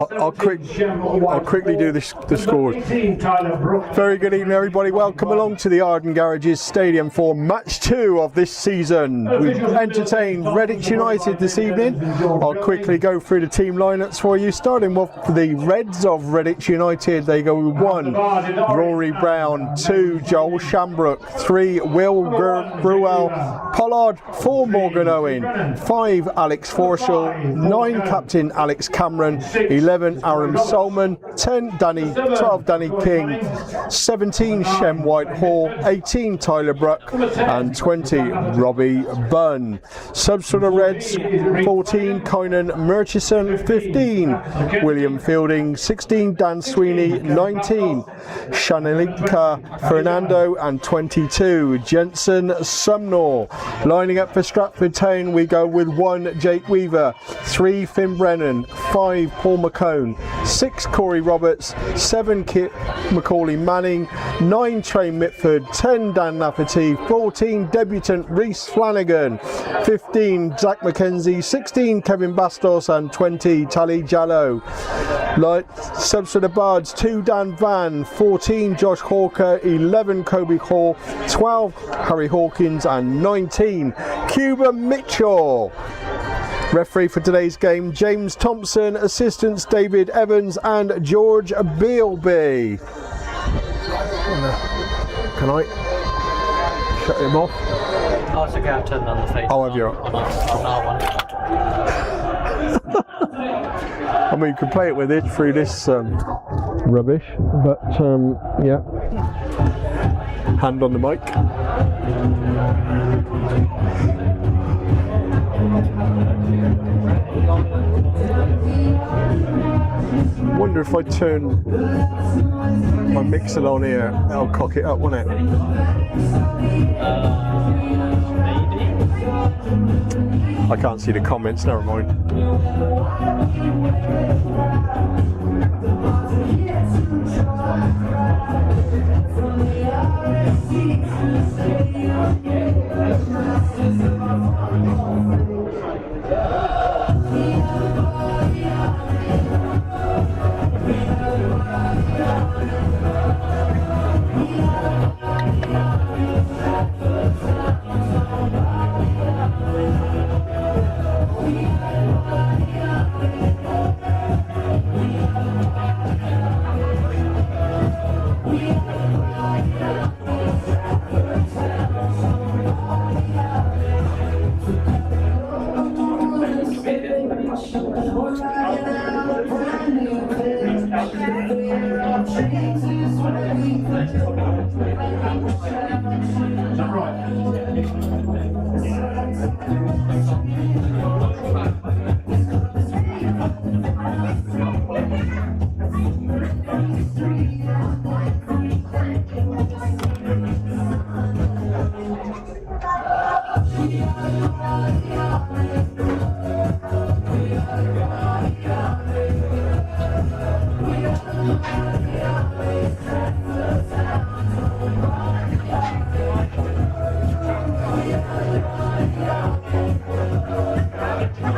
I'll quickly do the scores. Very good evening, everybody. Welcome along to the Arden Garages Stadium for match 2 of this season. We've entertained Redditch United this evening. I'll quickly go through the team lineups for you, starting with the Reds of Redditch United. They go with 1 Rory Brown, 2 Joel Shambrook, 3 Will Gruel Pollard, 4 Morgan Owen, 5 Alex Forshall, 9 Captain Alex Cameron, 11 Aaron Solman, 12 Danny King, 17 Shem Whitehall, 18 Tyler Bruck and 20 Robbie Bunn. Subs for the Reds: 14 Kynan Murchison, 15 William Fielding, 16 Dan Sweeney, 19 Shanalika Fernando and 22 Jensen Sumnor. Lining up for Stratford Town, we go with 1 Jake Weaver, 3 Finn Brennan, 5 Paul McCone, 6 Corey Roberts, 7 Kit Macaulay Manning, 9 Trey Mitford, 10 Dan Lafferty, 14 debutant Reese Flanagan, 15 Zach McKenzie, 16 Kevin Bastos and 20 Tally Jallo. Subs for the Bards: 2 Dan Van, 14 Josh Hawker, 11 Kobe Hall, 12 Harry Hawkins and 19 Cuba Mitchell. Referee for today's game: James Thompson. Assistants: David Evans and George Bealby. Can I shut him off? Oh, it's okay, I've turned on the face. Oh, have you? I mean, you can play it with it through this rubbish, but yeah. Hand on the mic. Wonder if I turn my mixer on here, that'll cock it up, won't it? Maybe. I can't see the comments, never mind.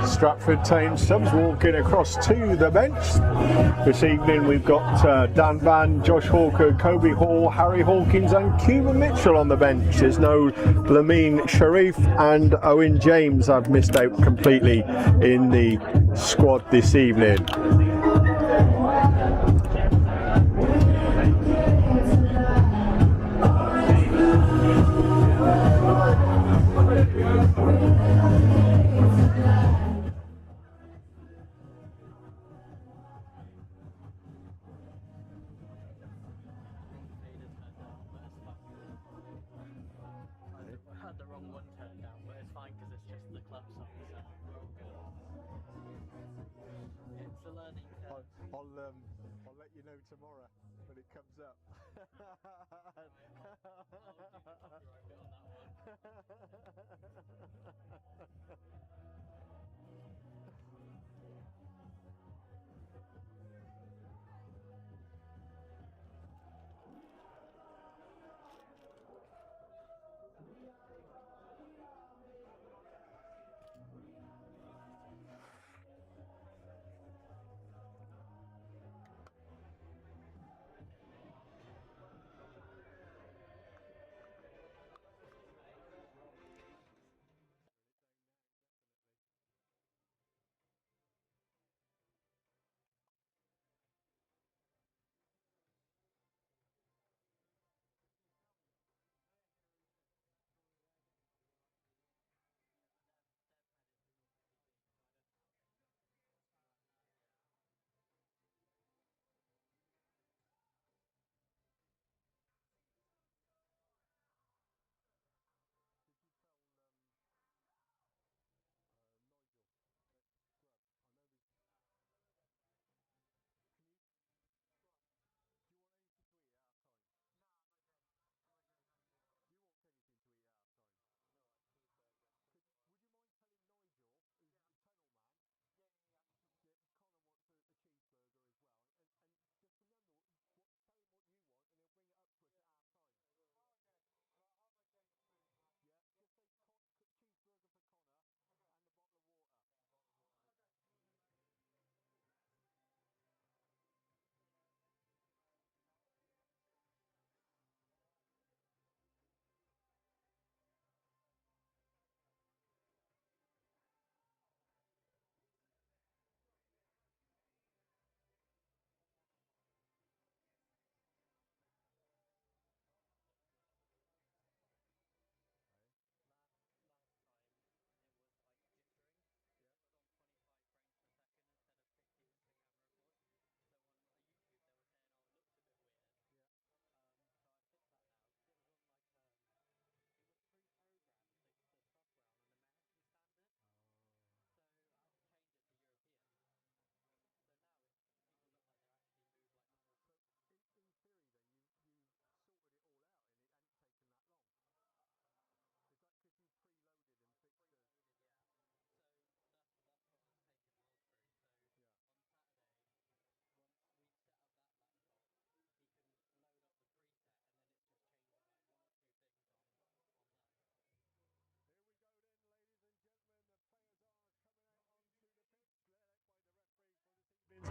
Stratford Town subs walking across to the bench. This evening we've got Dan Van, Josh Hawker, Kobe Hall, Harry Hawkins and Cuba Mitchell on the bench. There's no Lamine Sharif and Owen James. I've missed out completely in the squad this evening. I'll let you know tomorrow when it comes up.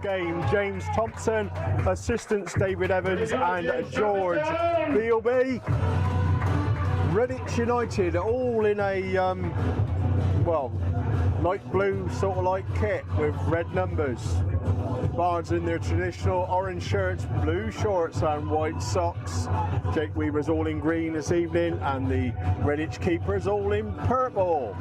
game. James Thompson, assistants David Evans and George Bealby. Redditch United all in a well, light blue sort of like kit with red numbers. Bards in their traditional orange shirts, blue shorts and white socks. Jake Weaver's all in green this evening and the Redditch keepers all in purple.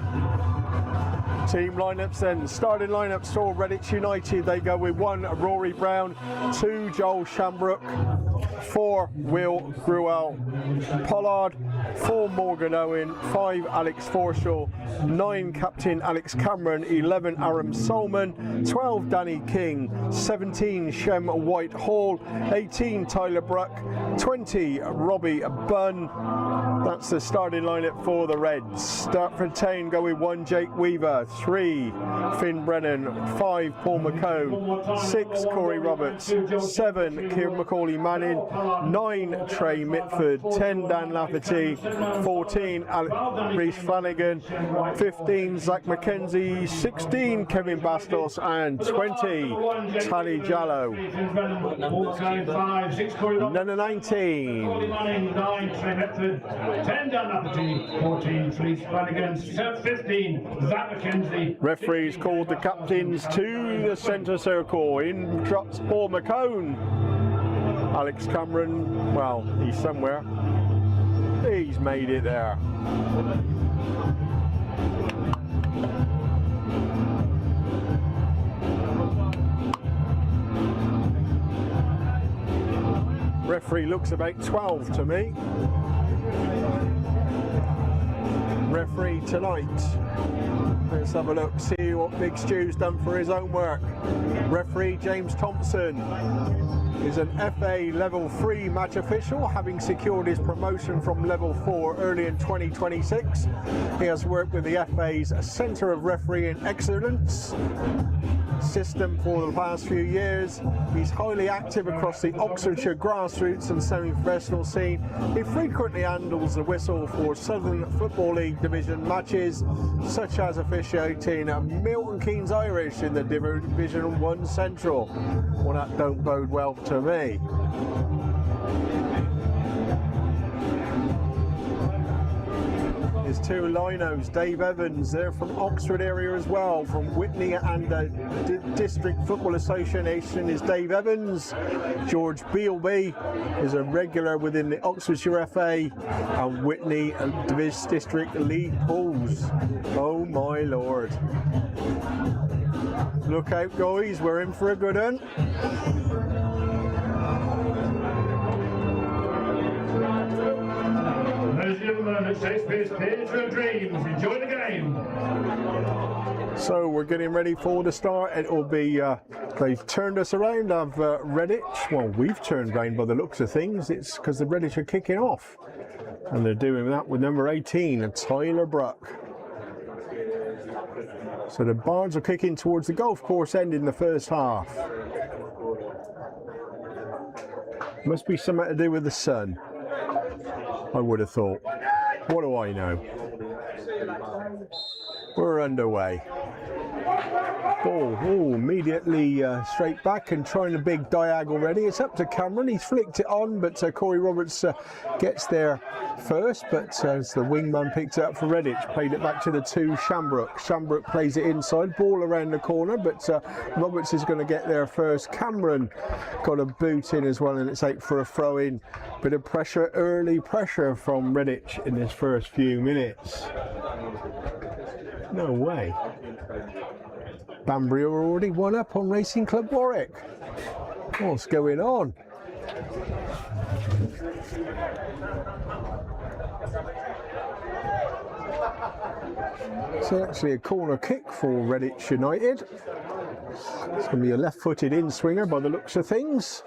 Team lineups then. Starting lineups for Redditch United. They go with 1 Rory Brown, 2 Joel Shambrook, 4 Will Gruel Pollard, 4 Morgan Owen, 5 Alex Forshall, 9 Captain Alex Cameron, 11 Aram Solman, 12 Danny King, 17 Shem White Hall, 18 Tyler Bruck, 20 Robbie Bunn. That's the starting lineup for the Reds. Stratford Town go with 1 Jake Weaver, 3 Finn Brennan, 5 Paul McCone, 6 Corey Roberts, 7 Kieran Macaulay Manning, 9 Trey Mitford, 10 Dan Lafferty, 14 Reece Flanagan, 15 Zach McKenzie, 16 Kevin Bastos and 20 Tally Jallo. None of 19. 9 Trey Mitford, 10 Dan Lafferty, 14 Reece Flanagan, 15 Zach McKenzie. Referees called the captains to the centre circle. In drops Paul McCone. Alex Cameron, well, he's somewhere. He's made it there. Referee looks about 12 to me. Referee tonight. Let's have a look, see what Big Stew's done for his own work. Referee James Thompson is an FA Level 3 match official, having secured his promotion from Level 4 early in 2026. He has worked with the FA's Centre of Refereeing Excellence system for the past few years. He's highly active across the Oxfordshire grassroots and semi-professional scene. He frequently handles the whistle for Southern Football League Division matches, such as officiating Milton Keynes Irish in the Division 1 Central. Well, that don't bode well to me. His 2 linos, Dave Evans, they're from Oxford area as well, from Whitney and the District Football Association is Dave Evans. George Bealby is a regular within the Oxfordshire FA and Whitney District League pools. Oh my lord. Look out guys, we're in for a good one. Ladies and gentlemen, it's Shakespeare's Theatre of Dreams. Enjoy the game. So we're getting ready for the start. It will be, they've turned us around of Redditch. Well, we've turned around by the looks of things. It's because the Redditch are kicking off. And they're doing that with number 18, Tyler Bruck. So the Bards are kicking towards the golf course end in the first half. Must be something to do with the sun, I would have thought. What do I know? We're underway. Ball, immediately straight back and trying a big diag already. It's up to Cameron. He's flicked it on, but Corey Roberts gets there first. But as the wingman picked it up for Redditch, played it back to the 2 Shambrook. Shambrook plays it inside, ball around the corner, but Roberts is going to get there first. Cameron got a boot in as well, and it's out for a throw in. Bit of pressure, early pressure from Redditch in this first few minutes. No way. Banbury are already 1 up on Racing Club Warwick. What's going on? It's actually a corner kick for Redditch United. It's going to be a left-footed in-swinger by the looks of things.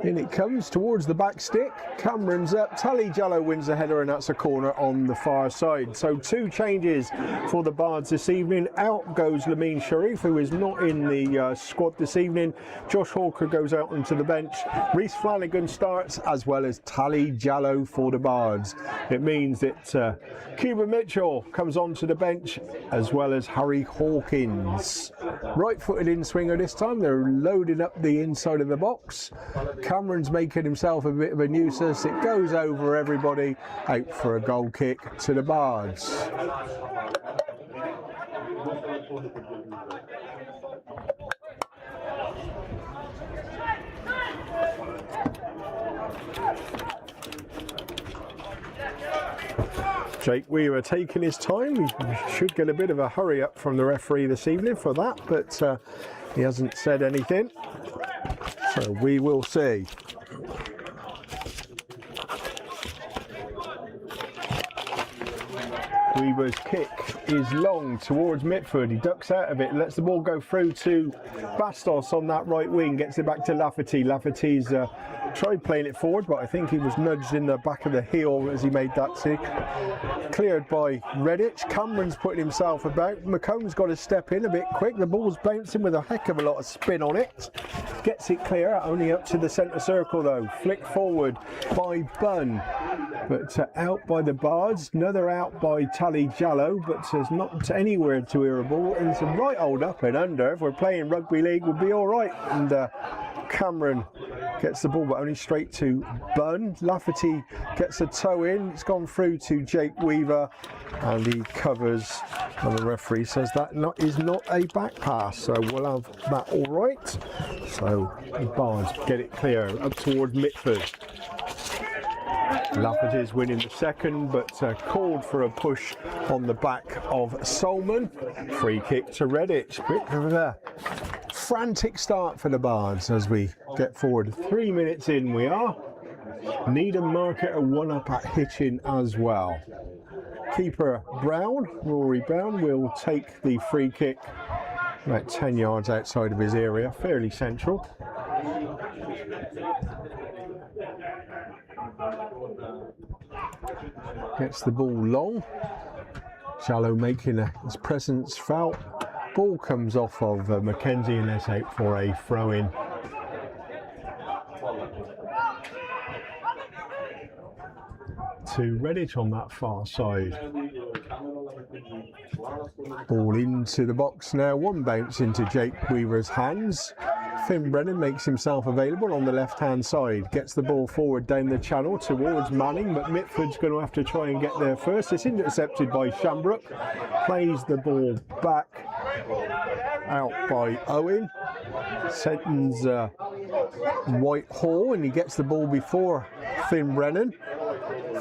In it comes towards the back stick. Cameron's up. Tally Jallow wins the header, and that's a corner on the far side. So 2 changes for the Bards this evening. Out goes Lameen Sharif, who is not in the squad this evening. Josh Hawker goes out onto the bench. Reese Flanagan starts, as well as Tally Jallow for the Bards. It means that Cuba Mitchell comes onto the bench, as well as Harry Hawkins. Right-footed in-swinger this time. They're loading up the inside of the box. Cameron's making himself a bit of a nuisance. It goes over everybody, out for a goal kick to the Bards. Jake Weaver taking his time. He should get a bit of a hurry up from the referee this evening for that, but he hasn't said anything, so we will see. Weaver's kick is long towards Mitford. He ducks out of it, lets the ball go through to Bastos on that right wing, gets it back to Lafferty. Lafferty's tried playing it forward, but I think he was nudged in the back of the heel as he made that tick. Cleared by Redditch. Cameron's putting himself about. McComb's got to step in a bit quick. The ball's bouncing with a heck of a lot of spin on it. Gets it clear, only up to the centre circle though. Flick forward by Bunn, but out by the Bards. Another out by Tally Jallow, but it's not anywhere to hear a ball. And it's a right hold up and under. If we're playing rugby league, we'll be all right. And Cameron gets the ball, but only straight to Bunn. Lafferty gets a toe in. It's gone through to Jake Weaver, and he covers. And the referee says that is not a back pass, so we'll have that all right. So the Bards get it clear up towards Mitford. Lafferty's winning the second, but called for a push on the back of Solman. Free kick to Redditch. Bit of a frantic start for the Bards as we get forward. 3 minutes in we are. Need a marker, a 1-up at Hitchin as well. Keeper Brown, Rory Brown, will take the free kick about 10 yards outside of his area, fairly central. Gets the ball long. Jallow making his presence felt. Ball comes off of Mackenzie, and that's out for a throw-in. To Redditch on that far side. Ball into the box now. One bounce into Jake Weaver's hands. Finn Brennan makes himself available on the left-hand side. Gets the ball forward down the channel towards Manning, but Mitford's going to have to try and get there first. It's intercepted by Shambrook. Plays the ball back out by Owen. Sentons Whitehall, and he gets the ball before Finn Brennan.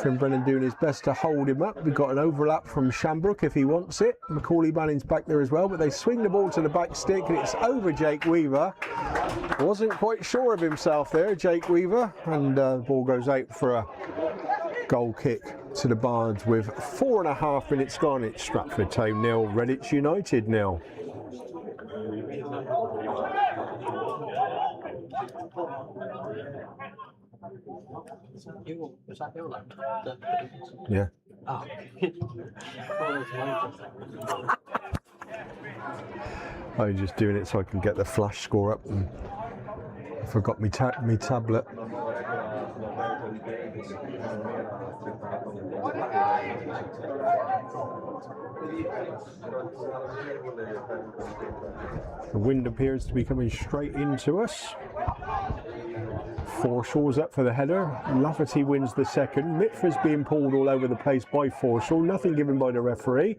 Finn Brennan doing his best to hold him up. We've got an overlap from Shambrook if he wants it. Macaulay Manning's back there as well, but they swing the ball to the back stick, and it's over Jake Weaver. Wasn't quite sure of himself there, Jake Weaver, and the ball goes out for a goal kick to the Bards with 4.5 minutes gone. It's Stratford Town 0, Redditch United 0. Was that your land? Yeah. Oh. I'm just doing it so I can get the flash score up, and I forgot me tablet. The wind appears to be coming straight into us. Forshaw's up for the header. Lafferty wins the second. Mitford's being pulled all over the place by Forshaw. Nothing given by the referee.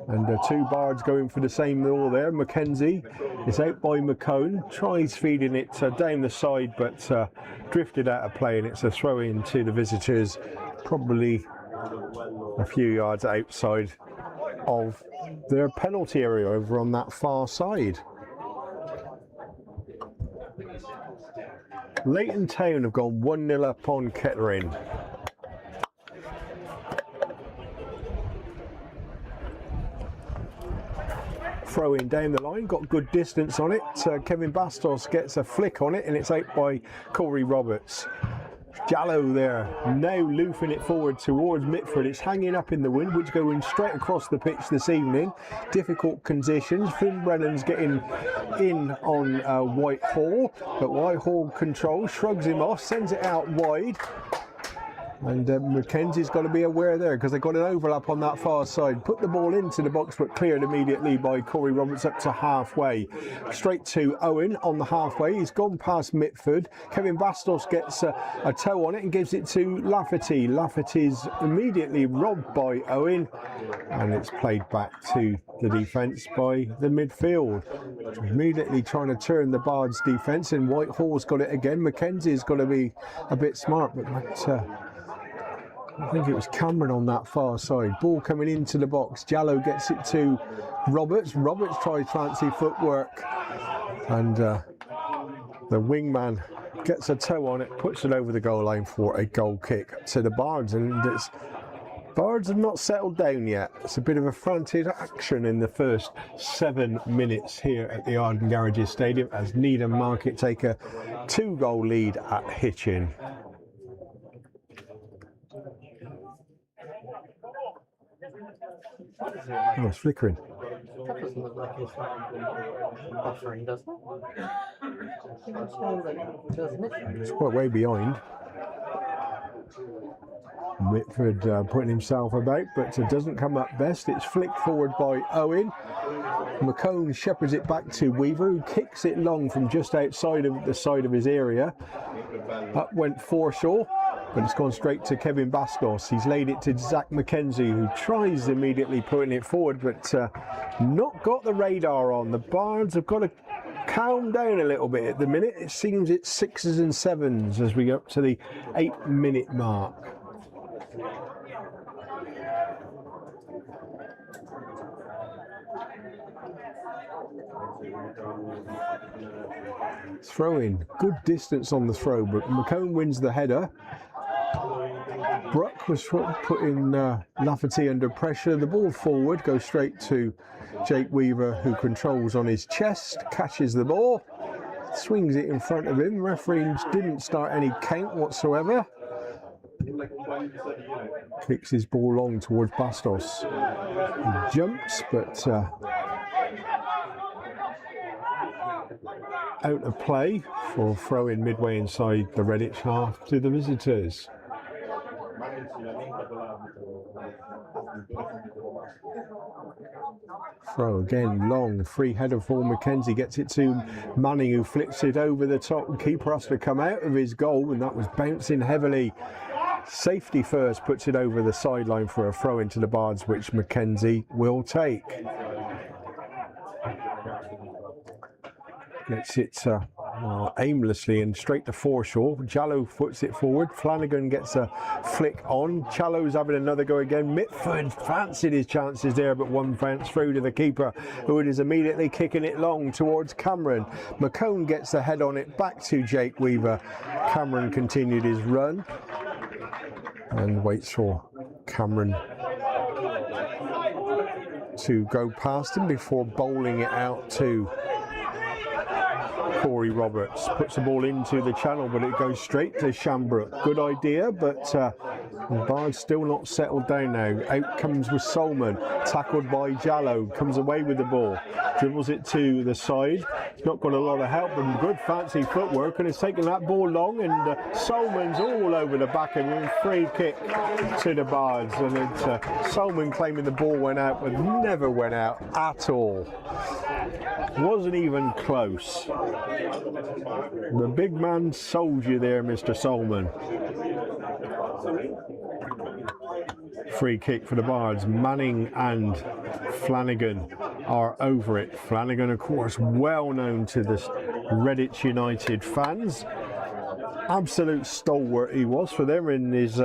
And the two Bards going for the same ball there. Mackenzie is out by McCone. Tries feeding it down the side, but drifted out of play, and it's a throw in to the visitors, probably a few yards outside of their penalty area over on that far side. Leighton Town have gone 1-0 up on Kettering. throw in down the line, got good distance on it. Kevin Bastos gets a flick on it and it's out by Corey Roberts. Jallow there, now loofing it forward towards Mitford. It's hanging up in the wind, which going straight across the pitch this evening. Difficult conditions. Finn Brennan's getting in on Whitehall, but Whitehall controls, shrugs him off, sends it out wide. And Mackenzie's got to be aware there because they've got an overlap on that far side. Put the ball into the box but cleared immediately by Corey Roberts up to halfway. Straight to Owen on the halfway. He's gone past Mitford. Kevin Bastos gets a toe on it and gives it to Lafferty. Lafferty's immediately robbed by Owen and it's played back to the defence by the midfield. Immediately trying to turn the Bards defence and Whitehall's got it again. Mackenzie's got to be a bit smart, but I think it was Cameron on that far side. Ball coming into the box. Jallow gets it to Roberts. Roberts tries fancy footwork. And the wingman gets a toe on it, puts it over the goal line for a goal kick to the Bards. And Bards have not settled down yet. It's a bit of a frantic action in the first 7 minutes here at the Arden Garages Stadium as Needham Market take a 2-goal lead at Hitchin. Oh, it's flickering. That doesn't look like it's buffering, does it? It's quite way behind. Mitford putting himself about, but it doesn't come up best. It's flicked forward by Owen. McCone shepherds it back to Weaver, who kicks it long from just outside of the side of his area. Up went Forshaw, but it's gone straight to Kevin Bastos. He's laid it to Zach Mackenzie, who tries immediately putting it forward, but not got the radar on. The Bards have got to calm down a little bit at the minute. It seems it's 6s and 7s as we go up to the 8-minute mark. Throw in, good distance on the throw, but McCone wins the header. Bruck was putting Lafferty under pressure. The ball forward goes straight to Jake Weaver, who controls on his chest, catches the ball, swings it in front of him. Referee didn't start any count whatsoever. Kicks his ball long towards Bastos. He jumps, but out of play for throw in midway inside the Redditch half to the visitors. Throw again, long, free header for Mackenzie, gets it to Manning, who flips it over the top. Keeper has to come out of his goal, and that was bouncing heavily. Safety first, puts it over the sideline for a throw into the Bards, which Mackenzie will take. Gets it aimlessly and straight to Forshaw. Jallow puts it forward. Flanagan gets a flick on. Challow's having another go again. Mitford fancied his chances there, but one bounce through to the keeper, who is immediately kicking it long towards Cameron. McCone gets the head on it back to Jake Weaver. Cameron continued his run and waits for Cameron to go past him before bowling it out to Corey Roberts. Puts the ball into the channel, but it goes straight to Shambrook. Good idea, but Bards still not settled down now. Out comes with Solman, tackled by Jallow, comes away with the ball, dribbles it to the side. It's not got a lot of help, but good fancy footwork, and it's taken that ball long, and Solman's all over the back of him. Free kick to the Bards, and it's Solman claiming the ball went out, but never went out at all. Wasn't even close. The big man sold you there, Mr. Solman. Free kick for the Bards. Manning and Flanagan are over it. Flanagan, of course, well known to the Redditch United fans. Absolute stalwart he was for them in his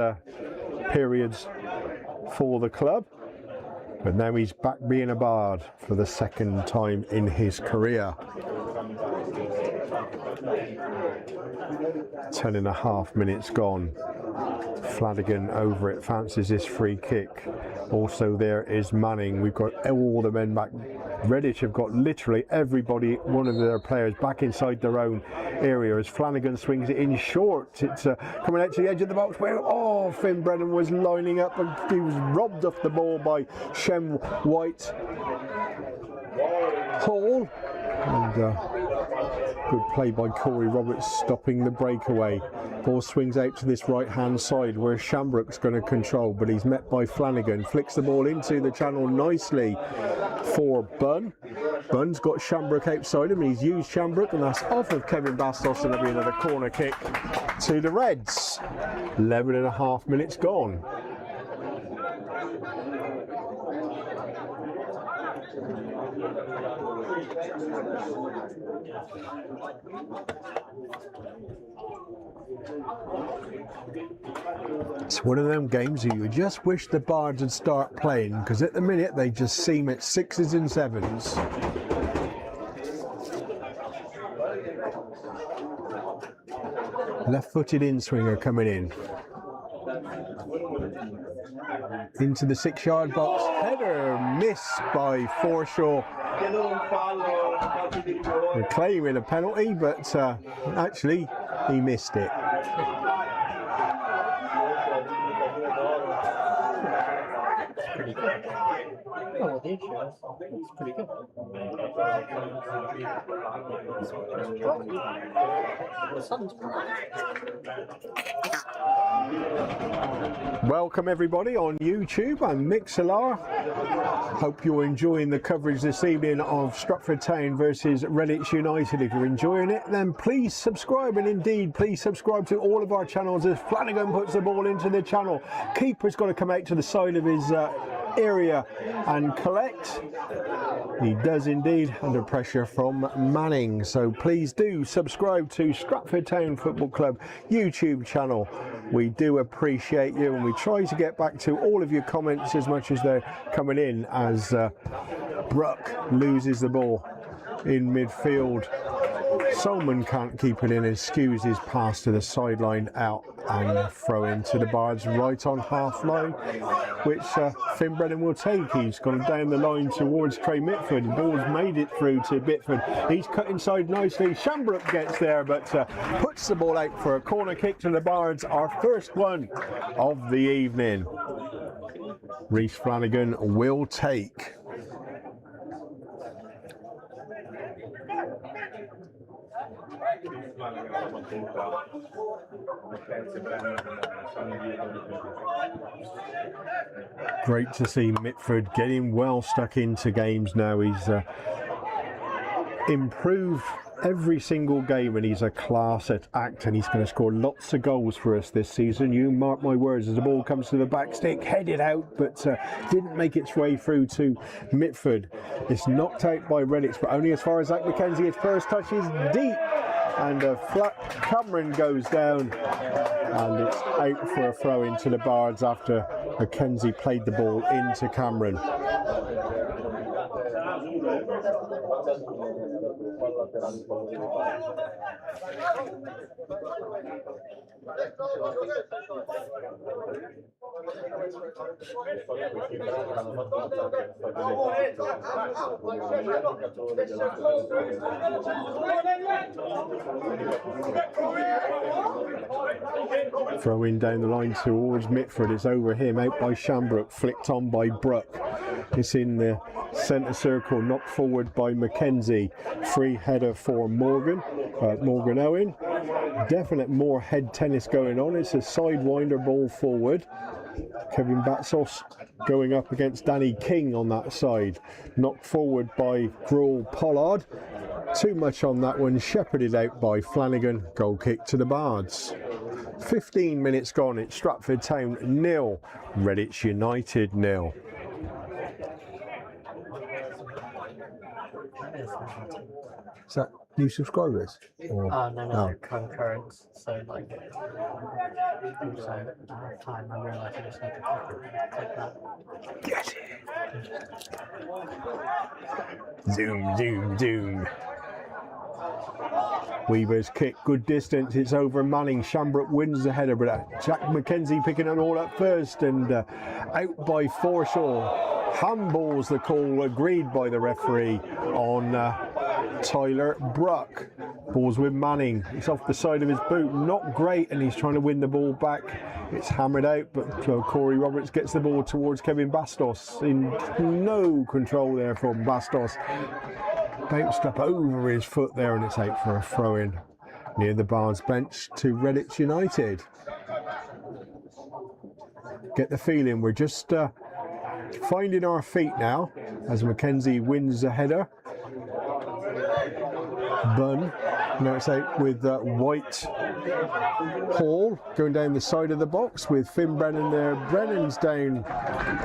periods for the club. But now he's back being a Bard for the second time in his career. 10.5 minutes gone. Flanagan over it, fancies this free kick. Also there is Manning. We've got all the men back. Redditch have got literally everybody, one of their players, back inside their own area as Flanagan swings it in short. It's coming out to the edge of the box where, oh, Finn Brennan was lining up and he was robbed off the ball by Shem White Hall. And good play by Corey Roberts stopping the breakaway. Ball swings out to this right hand side where Shamrock's going to control, but he's met by Flanagan. Flicks the ball into the channel nicely for Bunn. Bunn's got Shamrock outside him, he's used Shamrock, and that's off of Kevin Bastos, and it'll be another corner kick to the Reds. 11.5 minutes gone. It's one of them games that you just wish the Bards would start playing, because at the minute they just seem at 6s and 7s. Left-footed in-swinger coming in. Into the 6-yard box. Header missed by Forshaw. They're claiming a penalty, but actually he missed it. Oh, the insurance. It's pretty good. The sun's Welcome everybody on YouTube and Mixlr. Hope you're enjoying the coverage this evening of Stratford Town versus Redditch United. If you're enjoying it, then please subscribe, and indeed please subscribe to all of our channels as Flanagan puts the ball into the channel. Keeper's got to come out to the side of his area and collect. He does indeed, under pressure from Manning. So please do subscribe to Stratford Town Football Club YouTube channel. We do appreciate you, and we try to get back to all of your comments as much as they're coming in, as Bruck loses the ball in midfield. Solomon can't keep it in and skews his pass to the sideline out and throw into the Bards right on half line, which Finn Brennan will take. He's gone down the line towards Trey Mitford. The ball's made it through to Bitford. He's cut inside nicely. Shamrock gets there, but puts the ball out for a corner kick to the Bards, our first one of the evening. Reece Flanagan will take. Great to see Mitford getting well stuck into games now. He's improved every single game, and he's a class at act, and he's going to score lots of goals for us this season. You mark my words, as the ball comes to the back stick, headed out, but didn't make its way through to Mitford. It's knocked out by Redditch, but only as far as Zach McKenzie. His first touch is deep, and a flat Cameron goes down, and it's out for a throw into the Bards after McKenzie played the ball into Cameron. Throwing down the line towards Mitford. It's over him, out by Shamrock, flicked on by Bruck. It's in the centre circle, knocked forward by McKenzie. Free header for Morgan Owen. Definite more head tennis going on. It's a sidewinder ball forward. Kevin Batsos going up against Danny King on that side. Knocked forward by Gruel Pollard. Too much on that one. Shepherded out by Flanagan. Goal kick to the Bards. 15 minutes gone. It's Stratford Town 0. Redditch United 0. Is that new subscribers? Or? No, concurrent. So, like, also, time I realise I just need to take that. Get it! Zoom, zoom, zoom. Weaver's kick, good distance, it's over Manning. Shamrock wins the header, but Jack McKenzie picking it all up first, and out by Forshaw. Handballs the call agreed by the referee on Tyler Bruck. Ball's with Manning, it's off the side of his boot, not great, and he's trying to win the ball back. It's hammered out, but Corey Roberts gets the ball towards Kevin Bastos. In no control there from Bastos. Bounced up over his foot there, and it's out for a throw-in near the Bards bench to Redditch United. Get the feeling we're just finding our feet now as McKenzie wins the header. Bunn, now it's out with White Hall going down the side of the box with Finn Brennan there. Brennan's down,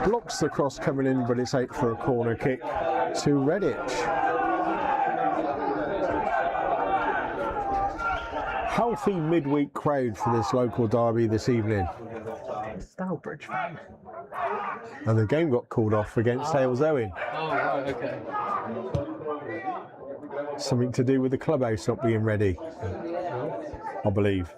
blocks the cross coming in, but it's out for a corner kick to Redditch. Healthy midweek crowd for this local derby this evening. Stourbridge fan. And the game got called off against Hales Owen. Oh, right, okay. Something to do with the clubhouse not being ready, I believe.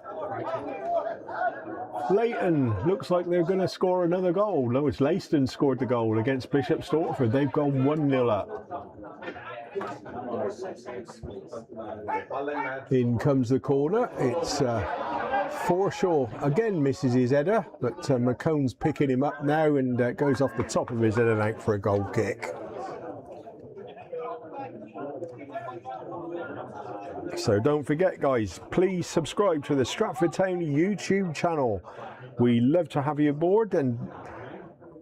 Leighton looks like they're going to score another goal. No, it's Leiston scored the goal against Bishop Stortford. They've gone 1-0 up. In comes the corner. It's Forshaw again misses his header, but McCone's picking him up now, and goes off the top of his head and out for a goal kick. So don't forget, guys, please subscribe to the Stratford Town YouTube channel. We love to have you aboard, and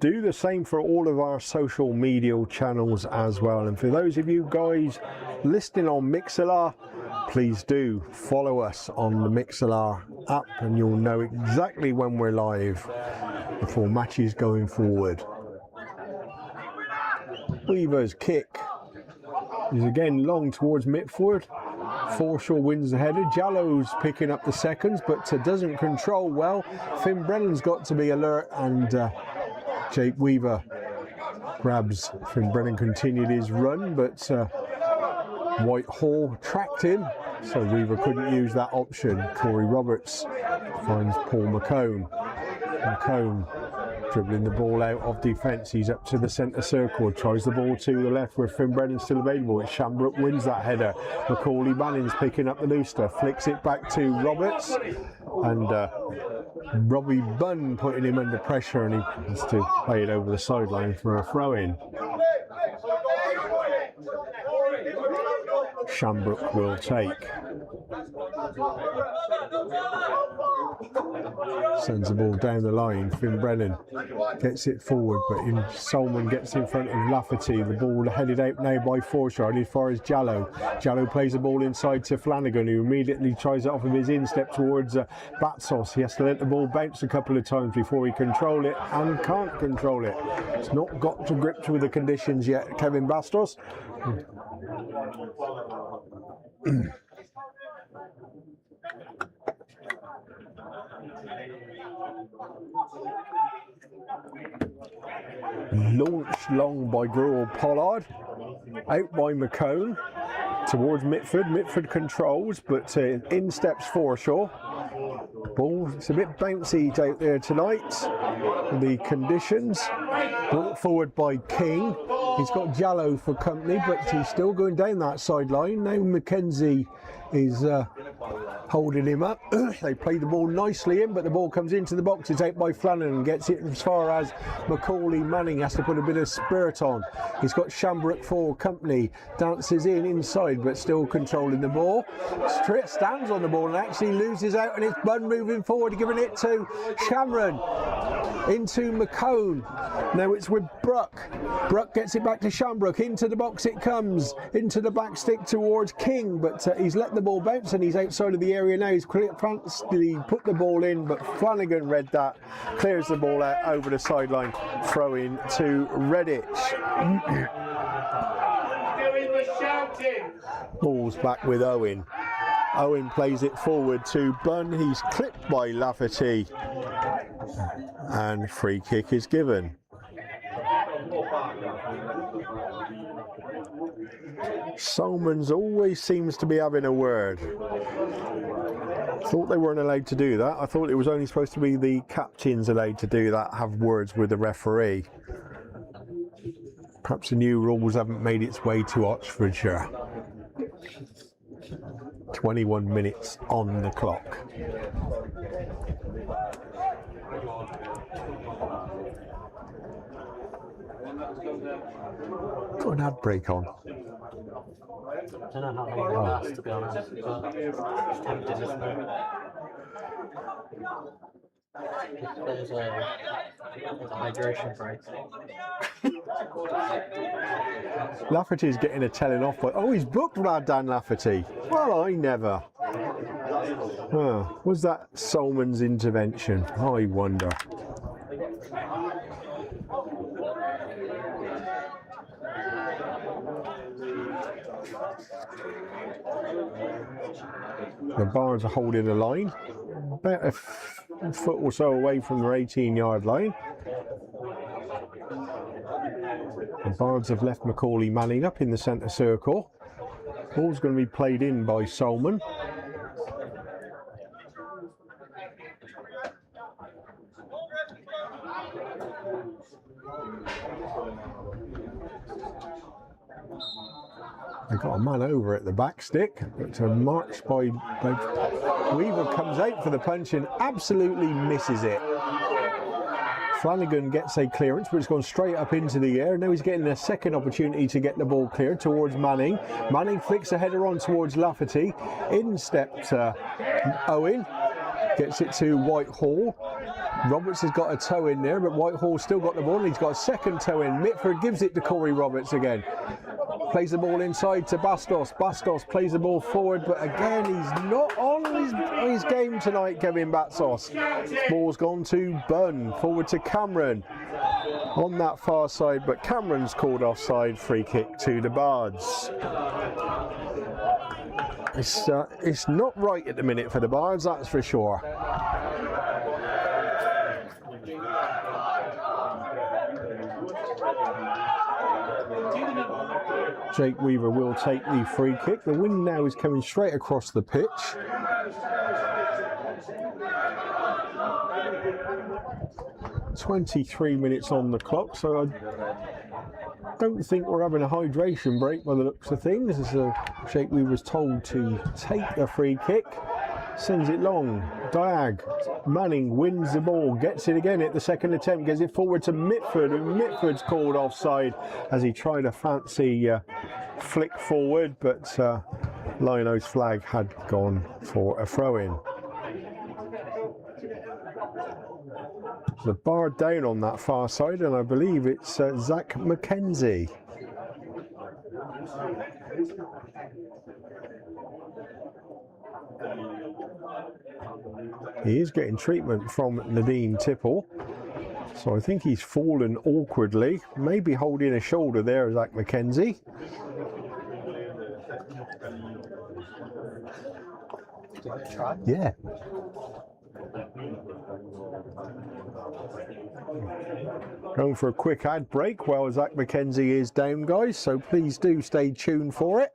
do the same for all of our social media channels as well. And for those of you guys listening on Mixlr, please do follow us on the Mixlr app, and you'll know exactly when we're live before matches going forward. Weaver's kick is again long towards Mitford. Forshaw wins the header. Jallo's picking up the seconds, but doesn't control well. Finn Brennan's got to be alert, and Jake Weaver grabs. Finn Brennan continued his run, but Whitehall tracked him, so Weaver couldn't use that option. Corey Roberts finds Paul McCone. McCone dribbling the ball out of defence. He's up to the centre circle, tries the ball to the left where Finn Brennan's still available. It's Shamrock wins that header. Macaulay Manning's picking up the loose stuff, flicks it back to Roberts, and Robbie Bunn putting him under pressure, and he has to play it over the sideline for a throw-in. Shamrock will take. Sends the ball down the line. Finn Brennan gets it forward, but Solman gets in front of Lafferty. The ball headed out now by Forshaw, as far as Jallo. Jallo plays the ball inside to Flanagan, who immediately tries it off of his instep towards Batsos. He has to let the ball bounce a couple of times before he control it, and can't control it. It's not got to grips with the conditions yet, Kevin Bastos. Launched long by Gruel Pollard, out by McCone towards Mitford. Mitford controls, but in steps Forshaw. Ball, it's a bit bouncy out there tonight. The conditions brought forward by King. He's got Jallo for company, but he's still going down that sideline. Now McKenzie is holding him up. They play the ball nicely in, but the ball comes into the box. It's out by Flanagan, gets it as far as Macaulay Manning. Has to put a bit of spirit on. He's got Shamrock for company, dances in inside, but still controlling the ball. Stands on the ball and actually loses out, and it's Bunn moving forward, giving it to Shamron. Into McCone. Now it's with Bruck. Bruck gets it back to Shamrock. Into the box it comes. Into the back stick towards King, but he's let the ball bounce, and he's outside of the area now. He's constantly put the ball in, but Flanagan read that. Clears the ball out over the sideline. Throw in to Redditch. Ball's back with Owen. Owen plays it forward to Bunn. He's clipped by Lafferty, and free kick is given. Solomons always seems to be having a word. Thought they weren't allowed to do that. I thought it was only supposed to be the captains allowed to do that, have words with the referee. Perhaps the new rules haven't made its way to Oxfordshire. 21 minutes on the clock. Got an ad break on. I don't know how long it lasts, to be honest, but it's tempting, isn't it? There's a hydration break. Lafferty's getting a telling off by. Oh, he's booked Dan Lafferty. Well, I never. Was that Solomons' intervention? I wonder. The Bards are holding the line, about a foot or so away from their 18-yard line. The Bards have left Macaulay Manning up in the centre circle. Ball's going to be played in by Solomon. They've got a man over at the back stick, but a march by Weaver comes out for the punch and absolutely misses it. Flanagan gets a clearance, but it's gone straight up into the air. Now he's getting a second opportunity to get the ball cleared towards Manning. Manning flicks a header on towards Lafferty. In steps Owen, gets it to Whitehall. Roberts has got a toe in there, but Whitehall's still got the ball, and he's got a second toe in. Mitford gives it to Corey Roberts again. Plays the ball inside to Bastos. Bastos plays the ball forward, but again, he's not on his game tonight, Kevin Bastos. Ball's gone to Bunn, forward to Cameron on that far side, but Cameron's called offside. Free kick to the Bards. It's not right at the minute for the Bards, that's for sure. Jake Weaver will take the free kick. The wind now is coming straight across the pitch. "23 minutes on the clock, so I don't think we're having a hydration break by the looks of things. As Jake Weaver's told to take the free kick, sends it long. Diag. Manning wins the ball, gets it again at the second attempt, gets it forward to Mitford, and Mitford's called offside as he tried a fancy flick forward, but Lino's flag had gone for a throw-in. The Bard down on that far side, and I believe it's Zach McKenzie. He is getting treatment from Nadine Tipple, so I think he's fallen awkwardly, maybe holding a shoulder there, Zach McKenzie. Yeah. Going for a quick ad break while Zach McKenzie is down, guys, so please do stay tuned for it.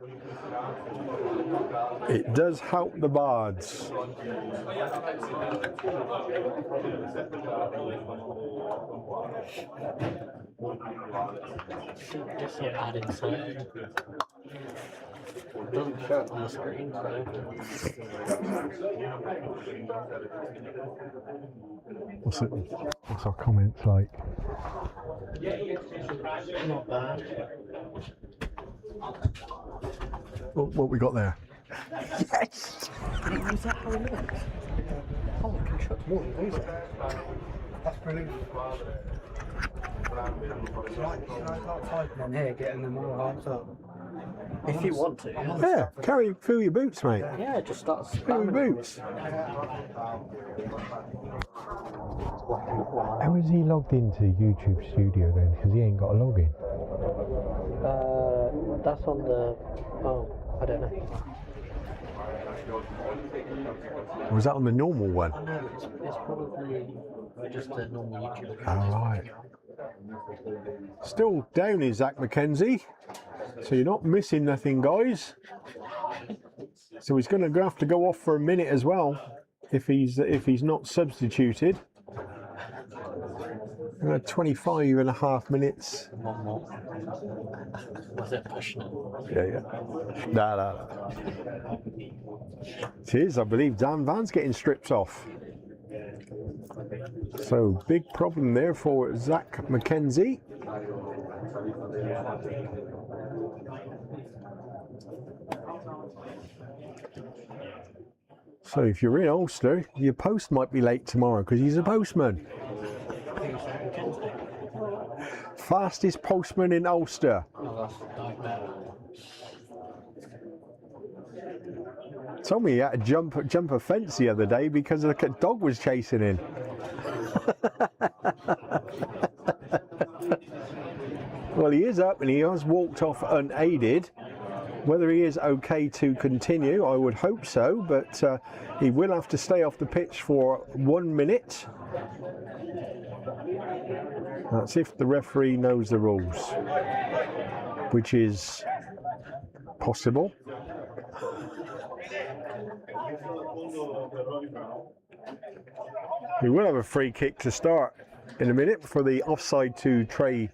It does help the Bards. Just some ad inside. It doesn't show it on the screen, so. What's our comments like? Not bad. What we got there? Yes! Is that how it looks? Oh, I can shut more of those. That's brilliant. And here, getting them all hyped up. If you want to. Yeah, carry through your boots, mate. Yeah, just start Through your boots. How is he logged into YouTube Studio then? Because he ain't got a login. That's on the. Oh, I don't know. Or was that on the normal one? Oh, no, it's probably just a normal YouTube. All right. Still down is Zach McKenzie. So you're not missing nothing, guys. So he's going to have to go off for a minute as well if he's not substituted. 25.5 minutes. One more. Was it pushing it? Yeah. No. It is, I believe. Dan Van's getting stripped off. So big problem there for Zach McKenzie. So if you're in Ulster, your post might be late tomorrow because he's a postman. Fastest postman in Ulster. Told me he had to jump a fence the other day because a dog was chasing him. Well, he is up and he has walked off unaided. Whether he is okay to continue, I would hope so, but he will have to stay off the pitch for 1 minute. That's if the referee knows the rules, which is possible. We will have a free kick to start in a minute for the offside to Trey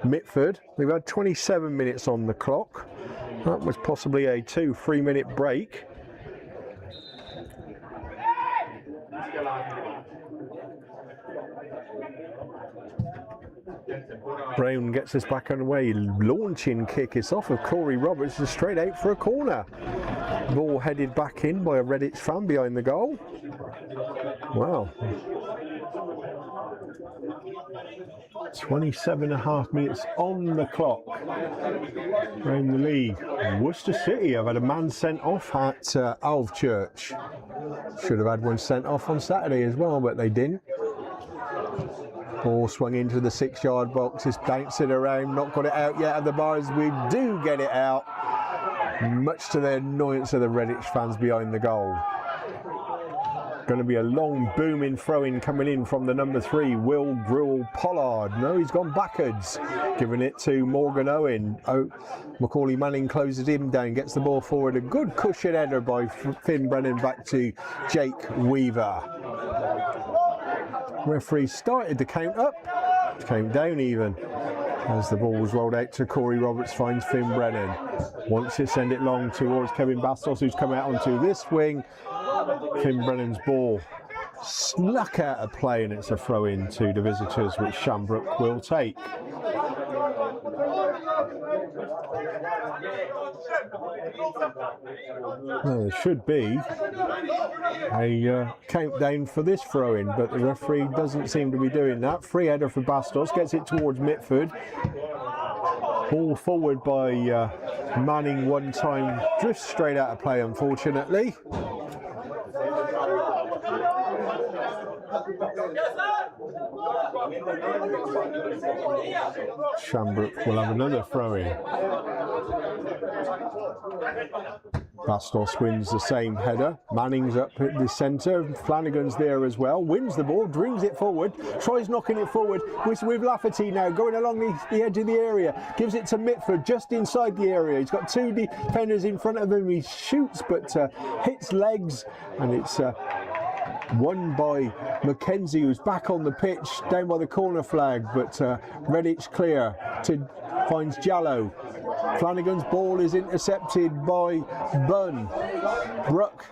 Mitford. We've had 27 minutes on the clock. That was possibly a 2-3 minute break. Brown gets us back underway. Launching kick. It's off of Corey Roberts and straight out for a corner. Ball headed back in by a Redditch fan behind the goal. Wow. 27.5 minutes on the clock around the league. Worcester City have had a man sent off at Alvechurch. Should have had one sent off on Saturday as well, but they didn't. Ball swung into the 6-yard box, it's bouncing around, not got it out yet at the Bards. We do get it out, much to the annoyance of the Redditch fans behind the goal. Going to be a long booming throw-in coming in from the number 3, Will Gruel Pollard. No, he's gone backwards, giving it to Morgan Owen. Oh, Macaulay Manning closes him down, gets the ball forward. A good cushion header by Finn Brennan back to Jake Weaver. Referee started the count up, count down even, as the ball was rolled out to Corey Roberts, finds Finn Brennan. Wants to send it long towards Kevin Bastos, who's come out onto this wing. Finn Brennan's ball snuck out of play and it's a throw in to the visitors, which Shamrock will take. Well, there should be a countdown for this throw-in, but the referee doesn't seem to be doing that. Free header for Bastos, gets it towards Mitford. Ball forward by Manning one time, drifts straight out of play unfortunately. Shamrock will have another throw-in. Bastos wins the same header. Manning's up at the centre. Flanagan's there as well. Wins the ball, brings it forward, tries knocking it forward. With Lafferty now going along the edge of the area. Gives it to Mitford just inside the area. He's got 2 defenders in front of him. He shoots but hits legs, and it's won by Mackenzie, who's back on the pitch down by the corner flag, but Redditch clear to finds Jallow. Flanagan's ball is intercepted by Bunn. Bruck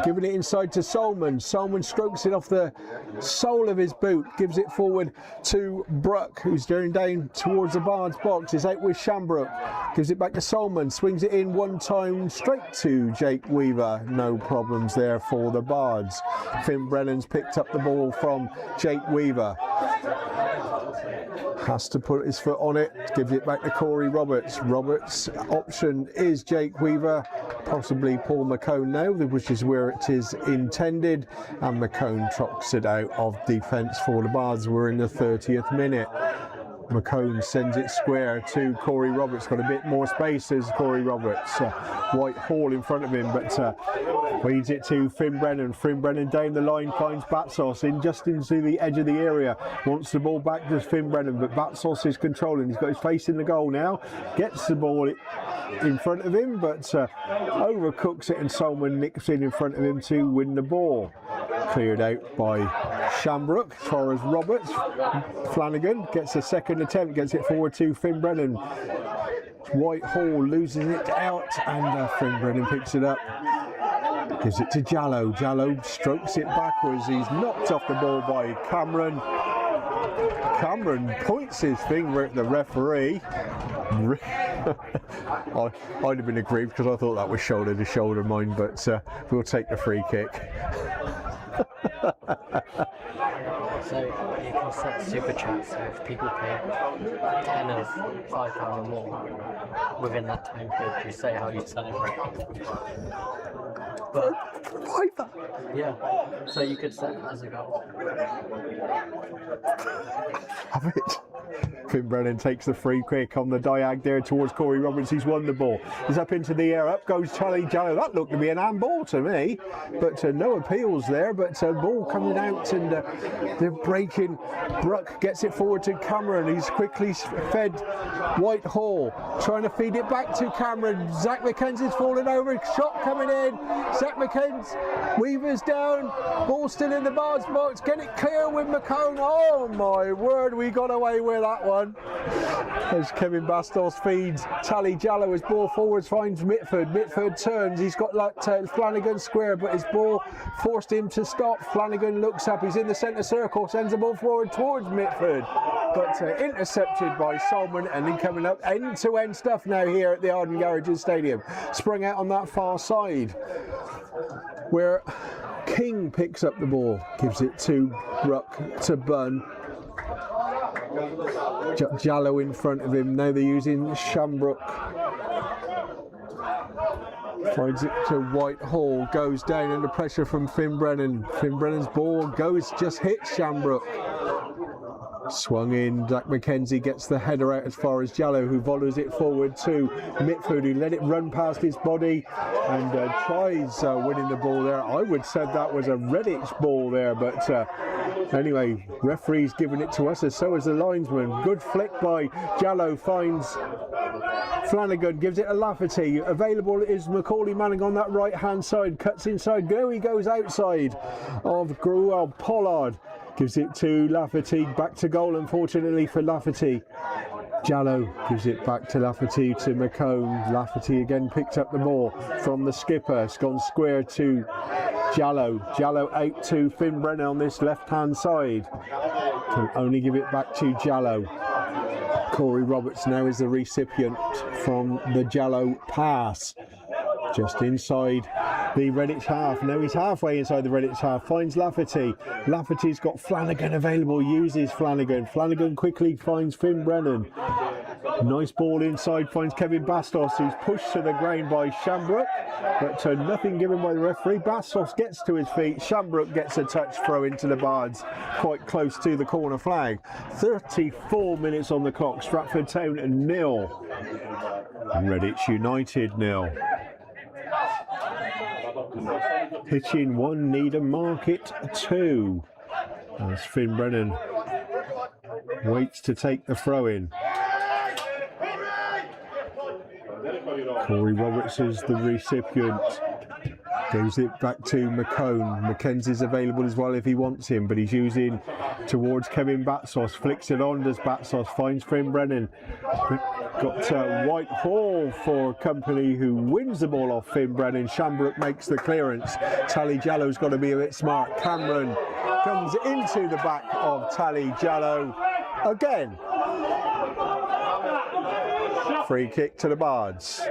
giving it inside to Solman. Solman strokes it off the sole of his boot, gives it forward to Bruck, who's going down towards the Bards box. Is out with Shamrock, gives it back to Solman, swings it in one time straight to Jake Weaver. No problems there for the Bards. Finn Brennan's picked up the ball from Jake Weaver. Has to put his foot on it, gives it back to Corey Roberts. Roberts' option is Jake Weaver, possibly Paul McCone now, which is where it is intended, and McCone trots it out of defence for the Bards. We're in the 30th minute. McCone sends it square to Corey Roberts. Got a bit more space as Corey Roberts. White Hall in front of him, but feeds it to Finn Brennan. Finn Brennan down the line finds Batsos in just into the edge of the area. Wants the ball back to Finn Brennan, but Batsos is controlling. He's got his face in the goal now. Gets the ball in front of him, but overcooks it, and Solomon nicks in front of him to win the ball. Cleared out by Shamrock as far as Roberts. Flanagan gets a second attempt, gets it forward to Finn Brennan. White Hall loses it out, and Finn Brennan picks it up. Gives it to Jallow. Jallow strokes it backwards. He's knocked off the ball by Cameron. Cameron points his finger at the referee. I'd have been aggrieved because I thought that was shoulder to shoulder mine, but we'll take the free kick. So you can set super chats, so if people pay 10 of £5 or more within that time period, you say how you celebrate. But yeah, so you could set it as a goal. Have it. Finn Brennan takes the free kick on the diag there towards Corey Roberts. He's won the ball. He's up into the air. Up goes Charlie Jallow. That looked to be an handball to me, but no appeals there. But ball coming out, and they're breaking. Bruck gets it forward to Cameron. He's quickly fed White Hall, trying to feed it back to Cameron. Zach McKenzie's fallen over. Shot coming in. Zach McKenzie, Weaver's down. Ball still in the Bards box. Get it clear with McCone. Oh my word, we got away with that one. As Kevin Bastos feeds Tally Jallow, his ball forwards finds Mitford. Mitford turns. He's got Flanagan square, but his ball forced him to stop. Flanagan looks up. He's in the centre circle. Sends the ball forward towards Mitford, but intercepted by Solomon, and then coming up end-to-end stuff now here at the Arden Garages Stadium. Sprung out on that far side where King picks up the ball, gives it to Bruck to Bunn. Jallow in front of him. Now they're using Shamrock. Finds it to White Hall. Goes down under pressure from Finn Brennan. Finn Brennan's ball just hits Shamrock. Swung in. Zach McKenzie gets the header out as far as Jallow, who volleys it forward to Mitford, who let it run past his body and tries winning the ball there. I would say that was a Redditch ball there, but anyway, referee's giving it to us, and so is the linesman. Good flick by Jallow, finds Flanagan, gives it to Lafferty. Available is Macaulay Manning on that right hand side, cuts inside. There he goes outside of Gruel. Pollard gives it to Lafferty, back to goal unfortunately for Lafferty. Jallow gives it back to Lafferty to McCone. Lafferty again picked up the ball from the skipper. It's gone square to Jallow. Jallow out to Finn Brennan on this left hand side. Can only give it back to Jallow. Corey Roberts now is the recipient from the Jallow pass. Just inside the Redditch half. Now he's halfway inside the Redditch half. Finds Lafferty. Lafferty's got Flanagan available. Uses Flanagan. Flanagan quickly finds Finn Brennan. Nice ball inside. Finds Kevin Bastos, who's pushed to the ground by Shamrock. But nothing given by the referee. Bastos gets to his feet. Shamrock gets a touch throw into the Bards, quite close to the corner flag. 34 minutes on the clock. Stratford Town 0. Redditch United 0. Pitching 1, Needham Market 2. As Finn Brennan waits to take the throw in. Corey Roberts is the recipient. Gives it back to McCone. Mackenzie's available as well if he wants him, but he's using towards Kevin Batsos. Flicks it on, does Batsos. Finds Finn Brennan. Got White Hall for company, who wins the ball off Finn Brennan. Shamrock makes the clearance. Tally Jallow's got to be a bit smart. Cameron comes into the back of Tally Jallow again. Free kick to the Bards.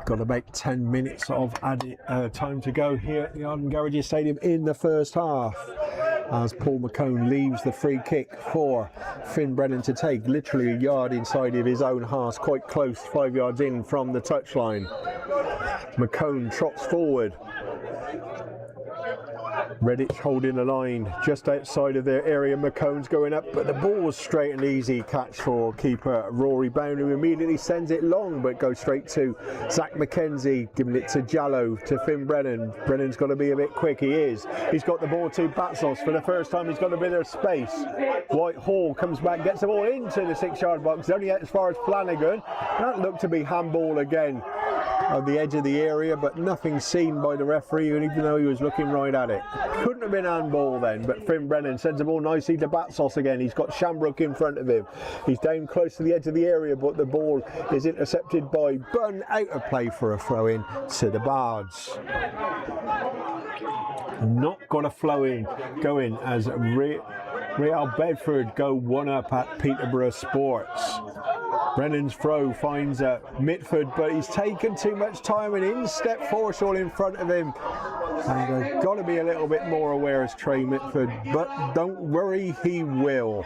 Got about 10 minutes of added time to go here at the Arden Garages Stadium in the first half. as Paul McCone leaves the free kick for Finn Brennan to take, literally a yard inside of his own half, quite close, 5 yards in from the touchline. McCone trots forward. Redditch holding the line just outside of their area. McCone's going up, but the ball's straight and easy catch for keeper Rory Bound, who immediately sends it long, but goes straight to Zach McKenzie, giving it to Jallow, to Finn Brennan. Brennan's got to be a bit quick, he is. He's got the ball to Batsos for the first time, he's got a bit of space. Whitehall comes back, gets the ball into the 6-yard box, only out as far as Flanagan. That looked to be handball again on the edge of the area, but nothing seen by the referee, even though he was looking right at it. Couldn't have been handball then, but Finn Brennan sends the ball nicely to Batsos again. He's got Shamrock in front of him. He's down close to the edge of the area, but the ball is intercepted by Bunn, out of play for a throw-in to the Bards. Not got a flow-in going as Real Bedford go 1-up at Peterborough Sports. Brennan's throw finds Mitford, but he's taken too much time, and in step Forshaw in front of him. And they've got to be a little bit more aware as Trey Mitford, but don't worry, he will.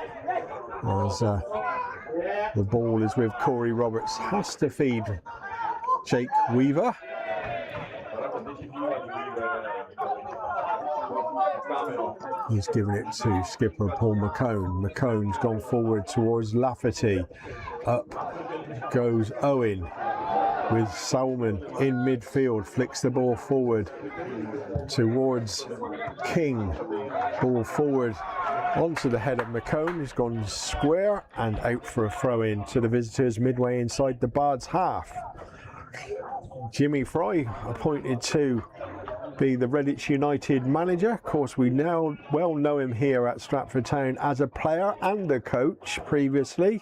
As the ball is with Corey Roberts, has to feed Jake Weaver. He's given it to skipper Paul McCone. McCone's gone forward towards Lafferty. Up goes Owen with Salmon in midfield. Flicks the ball forward towards King. Ball forward onto the head of McCone. He's gone square and out for a throw-in to the visitors midway inside the Bards half. Jimmy Fry appointed to be the Redditch United manager. Of course, we now well know him here at Stratford Town as a player and a coach previously.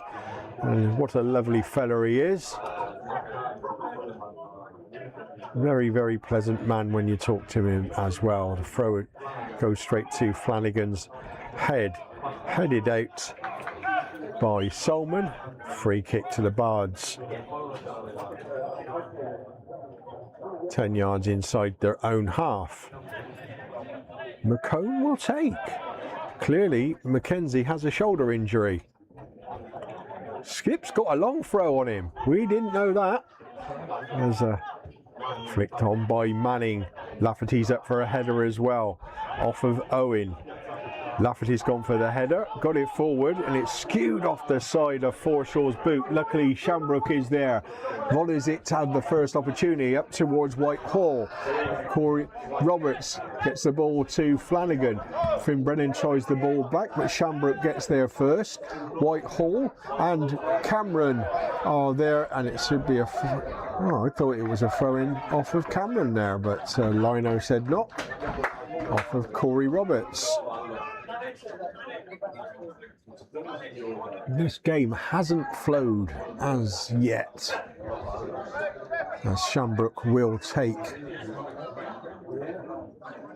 And what a lovely fella he is. Very, very pleasant man when you talk to him as well. The throw goes straight to Flanagan's head. Headed out by Solman. Free kick to the Bards. 10 yards inside their own half. McCone will take. Clearly, Mackenzie has a shoulder injury. Skip's got a long throw on him. We didn't know that. There's a flicked on by Manning. Lafferty's up for a header as well. Off of Owen. Lafferty's gone for the header, got it forward, and it's skewed off the side of Forshaw's boot. Luckily, Shamrock is there. Volleys it to have the first opportunity up towards Whitehall. Corey Roberts gets the ball to Flanagan. Finn Brennan tries the ball back, but Shamrock gets there first. Whitehall and Cameron are there, and it should be a... Oh, I thought it was a throw-in off of Cameron there, but Lino said not. Off of Corey Roberts. This game hasn't flowed as yet, as Shamrock will take.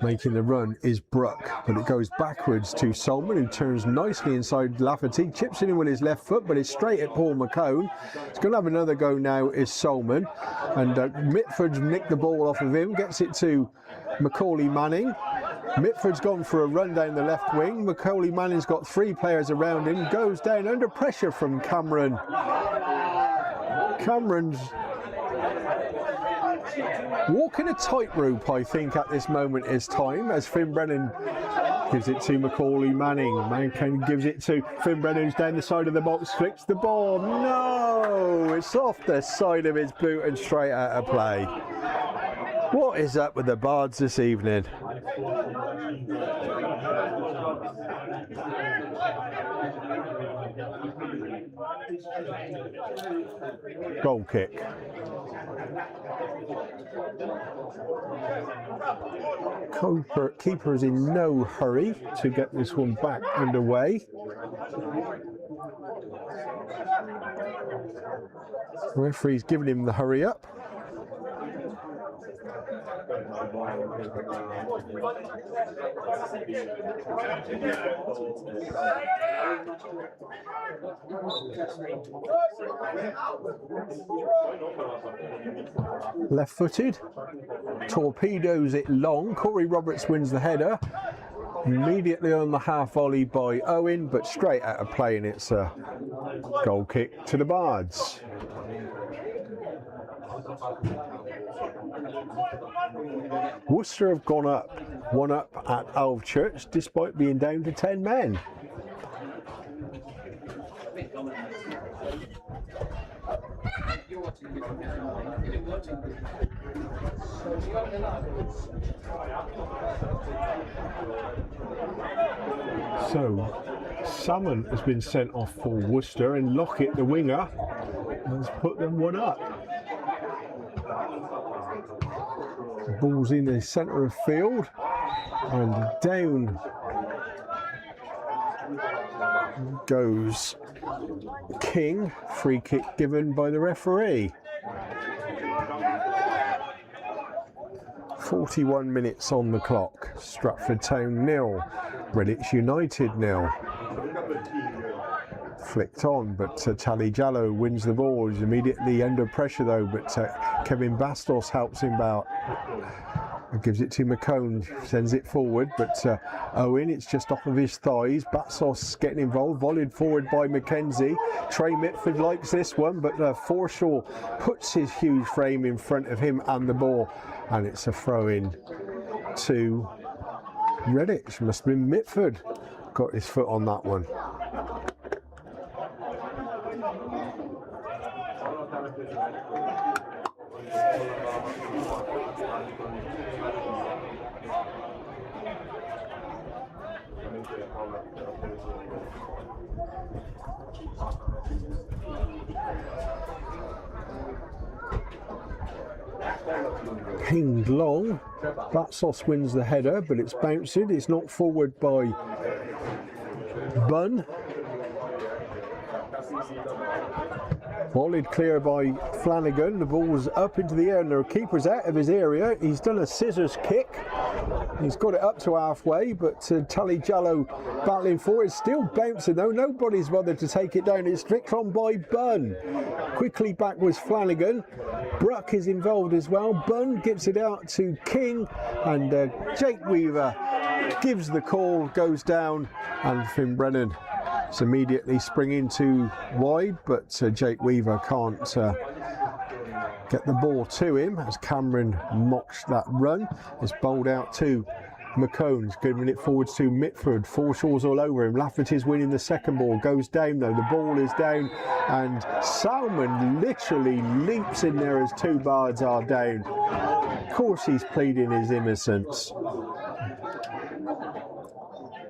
Making the run is Bruck, but it goes backwards to Solman, who turns nicely inside Lafferty, chips it in with his left foot, but it's straight at Paul McCone. He's going to have another go now, is Solman, and Mitford's nicked the ball off of him, gets it to Macaulay Manning. Mitford's gone for a run down the left wing. Macaulay Manning's got 3 players around him, goes down under pressure from Cameron. Cameron's walking a tightrope, I think, at this moment is time, as Finn Brennan gives it to Macaulay Manning. Manning gives it to Finn Brennan, who's down the side of the box, flicks the ball. No! It's off the side of his boot and straight out of play. What is up with the Bards this evening? Goal kick. Keeper is in no hurry to get this one back underway. The referee's giving him the hurry up. Left-footed, torpedoes it long. Corey Roberts wins the header. Immediately on the half volley by Owen, but straight out of play, and it's a goal kick to the Bards. Worcester have gone up 1-up at Alvechurch despite being down to 10 men. So Salmon has been sent off for Worcester, and Lockett, the winger, has put them 1-up. The ball's in the centre of field and down goes King. Free kick given by the referee. 41 minutes on the clock. Stratford Town 0, Redditch United 0. Flicked on, but Tally Jallow wins the ball. He's immediately under pressure though, but Kevin Bastos helps him out. Gives it to McCone, sends it forward, but Owen, it's just off of his thighs. Bastos getting involved, volleyed forward by Mackenzie. Trey Mitford likes this one, but Forshaw puts his huge frame in front of him and the ball, and it's a throw-in to Redditch. Must have been Mitford got his foot on that one. Pinged long. Batsos wins the header, but it's bounced. It's knocked forward by Bunn. Volleyed clear by Flanagan. The ball's up into the air and the keeper's out of his area. He's done a scissors kick. He's got it up to halfway, but Tully Jallow battling for it. Still bouncing though. Nobody's bothered to take it down. It's flicked on by Bunn. Quickly back was Flanagan. Bruck is involved as well. Bunn gives it out to King, and Jake Weaver gives the call, goes down, and Finn Brennan is immediately springing to wide, but Jake Weaver can't get the ball to him as Cameron mocks that run. It's bowled out to McCone's, giving it forwards to Mitford. Forshaw's all over him. Lafferty's winning the second ball. Goes down though. The ball is down, and Salmon literally leaps in there as two Bards are down. Of course he's pleading his innocence.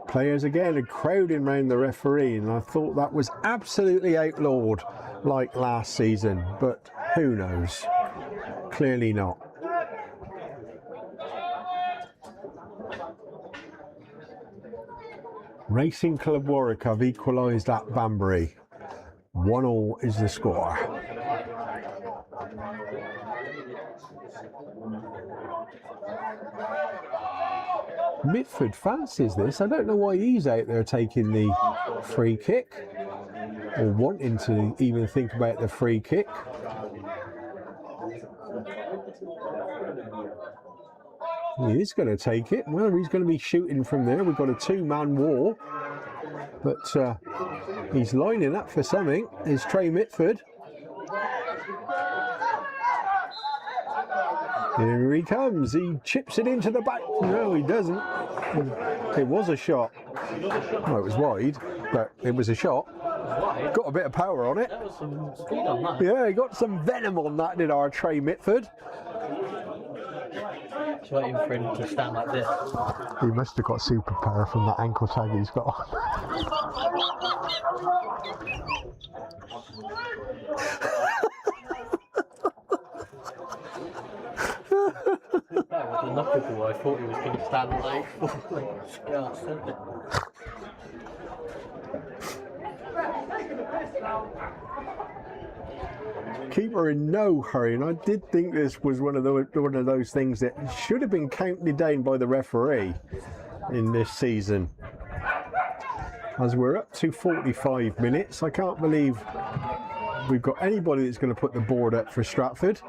Players again are crowding round the referee, and I thought that was absolutely outlawed like last season, but who knows? Clearly not. Racing Club Warwick have equalised at Banbury. 1-1 is the score. Mitford fancies this. I don't know why he's out there taking the free kick, or wanting to even think about the free kick. He is going to take it. Well, he's going to be shooting from there. We've got a two-man war, but he's lining up for something. Is Trey Mitford. Here he comes. He chips it into the back. No, he doesn't. It was a shot. No, it was wide, but it was a shot. Got a bit of power on it. Yeah, he got some venom on that, did our Trey Mitford. Just waiting for him to stand like this. He must have got super power from that ankle tag he's got on. That was knuckleable. I thought he was going to stand like scarce. Keeper in no hurry, and I did think this was one of those things that should have been counted down by the referee in this season. As we're up to 45 minutes, I can't believe we've got anybody that's going to put the board up for Stratford.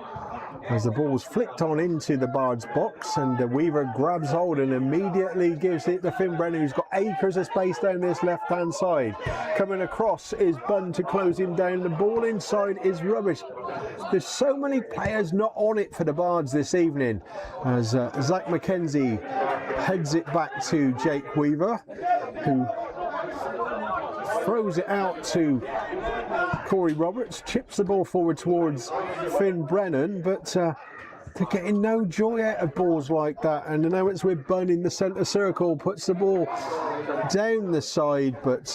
as the ball's flicked on into the Bards box, and Weaver grabs hold and immediately gives it to Finn Brennan, who's got acres of space down this left hand side. Coming across is Bunn to close him down. The ball inside is rubbish. There's so many players not on it for the Bards this evening, as Zach McKenzie heads it back to Jake Weaver, who throws it out to Corey Roberts, chips the ball forward towards Finn Brennan, but they're getting no joy out of balls like that. And now it's with Bunn in the centre circle, puts the ball down the side, but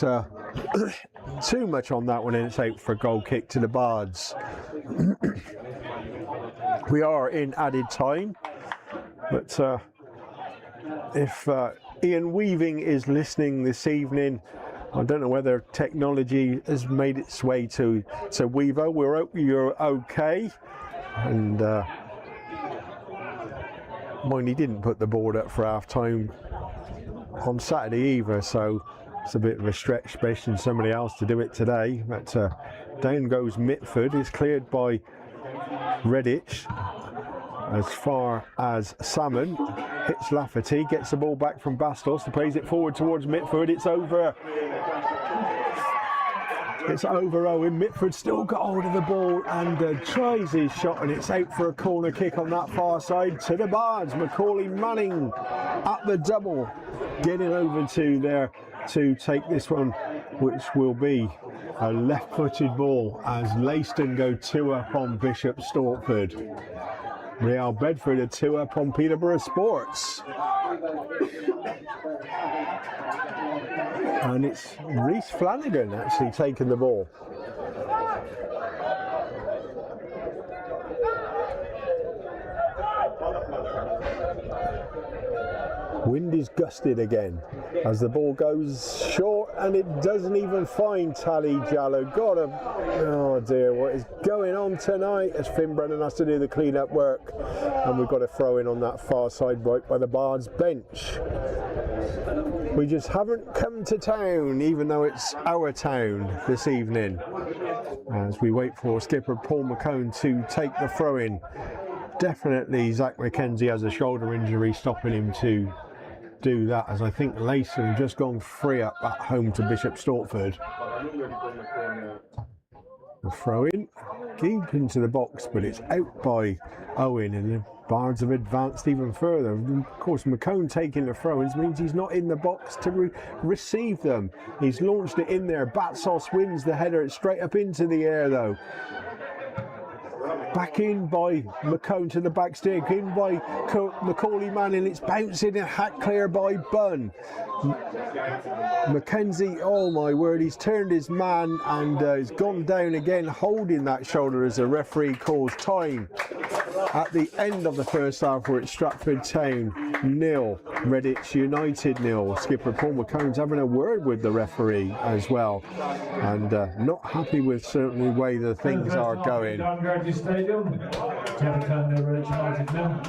too much on that one, and it's out for a goal kick to the Bards. We are in added time, but if Ian Weaving is listening this evening, I don't know whether technology has made its way to Weaver. We hope you're okay. And mind, he didn't put the board up for half time on Saturday either, so it's a bit of a stretch, especially somebody else to do it today. But down goes Mitford. It's cleared by Redditch as far as Salmon. Hits Lafferty, gets the ball back from Bastos, plays it forward towards Mitford. It's over Owen. Mitford still got hold of the ball and tries his shot, and it's out for a corner kick on that far side to the Bards. Macaulay Manning at the double, getting over to there to take this one, which will be a left-footed ball as Leiston go 2 up on Bishop Stortford. Real Bedford are 2 up on Peterborough Sports. And it's Reece Flanagan actually taking the ball. Wind is gusted again as the ball goes short, and it doesn't even find Tally Jallow. Oh dear, what is going on tonight as Finn Brennan has to do the clean-up work, and we've got a throw in on that far side right by the Bards bench. We just haven't come to town, even though it's our town this evening, as we wait for skipper Paul McCone to take the throw in. Definitely Zach McKenzie has a shoulder injury stopping him to do that, as I think Leyson have just gone 3 up at home to Bishop Stortford. The throw in, deep into the box, but it's out by Owen, and the Bards have advanced even further. Of course, McCone taking the throw-ins means he's not in the box to receive them. He's launched it in there. Batsos wins the header. It's straight up into the air though. Back in by McCone to the back stick, in by Macaulay Manning. It's bouncing and hacked clear by Bunn. McKenzie, oh my word, he's turned his man and he's gone down again, holding that shoulder as the referee calls time at the end of the first half. We're at Stratford Town 0, Redditch United 0. Skipper Paul McCone's having a word with the referee as well, and not happy with certainly the way the things are going. Stadium. Stratford Town 0, Redditch United 0.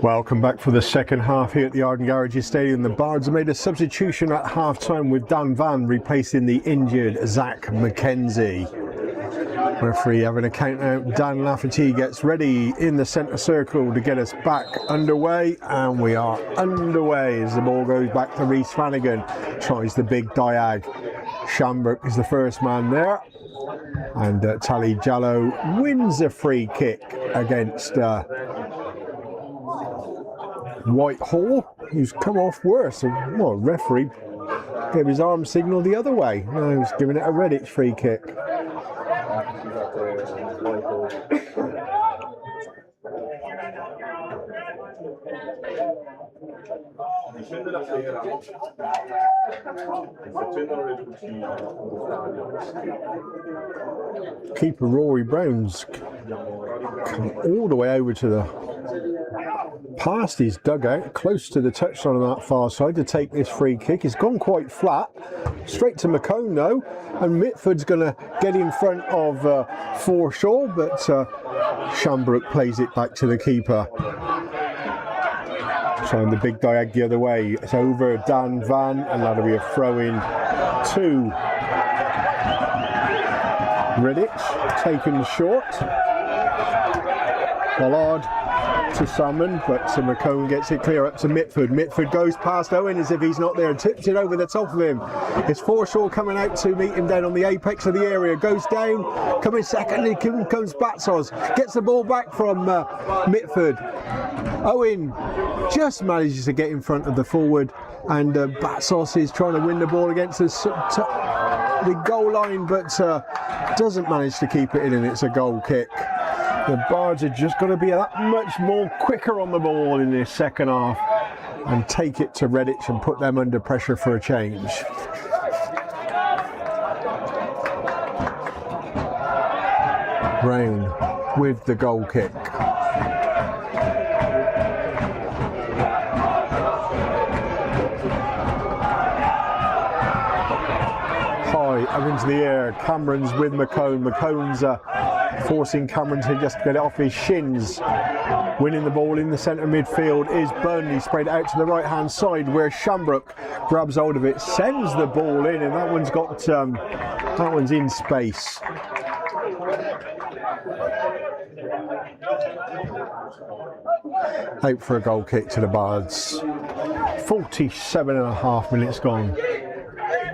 Welcome back for the second half here at the Arden Garages Stadium. The Bards have made a substitution at half-time with Dan Van replacing the injured Zach McKenzie. Referee having a count out. Dan Lafferty gets ready in the centre circle to get us back underway, and we are underway as the ball goes back to Reece Flanagan. Tries the big diag. Shamrock is the first man there, and Tally Jallow wins a free kick against Whitehall, who's come off worse. Well, referee gave his arm signal the other way. Now he's giving it a Redditch free kick. Keeper Rory Brown's come all the way over to the past his dugout, close to the touchline on that far side to take this free kick. It's gone quite flat, straight to McCone though, and Mitford's going to get in front of Forshaw, but Shamrock plays it back to the keeper. Trying the big diag the other way. It's over Dan Van, and that'll be a throw-in to Redditch, taken short. Pollard to Salmon, but McCone gets it clear up to Mitford. Mitford goes past Owen as if he's not there and tips it over the top of him. It's Forshaw coming out to meet him down on the apex of the area. Goes down, coming second, and comes Batsos. Gets the ball back from Mitford. Owen just manages to get in front of the forward, and Batsos is trying to win the ball against the goal line, but doesn't manage to keep it in, and it's a goal kick. The Bards are just going to be that much more quicker on the ball in this second half and take it to Redditch and put them under pressure for a change. Brown with the goal kick. High up into the air. Cameron's with McCone. McCone's forcing Cameron to just get it off his shins. Winning the ball in the centre midfield is Burnley. Sprayed it out to the right hand side where Shamrock grabs hold of it, sends the ball in, and that one's got that one's in space. Out for a goal kick to the Bards. 47.5 minutes gone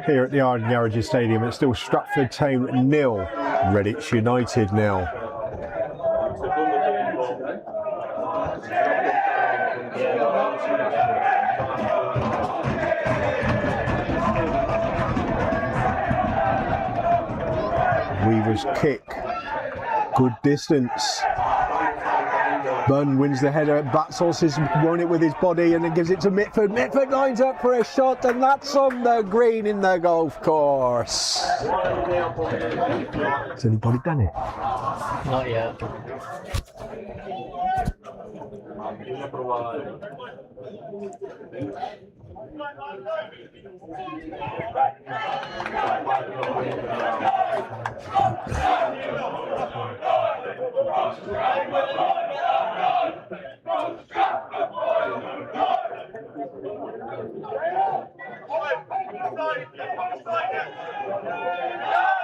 here at the Arden Garages Stadium. It's still Stratford Town 0, Redditch United 0. Weaver's kick, good distance. Bunn wins the header. Batsos has won it with his body and then gives it to Mitford. Mitford lines up for a shot, and that's on the green in the golf course. Has anybody done it? Not yet.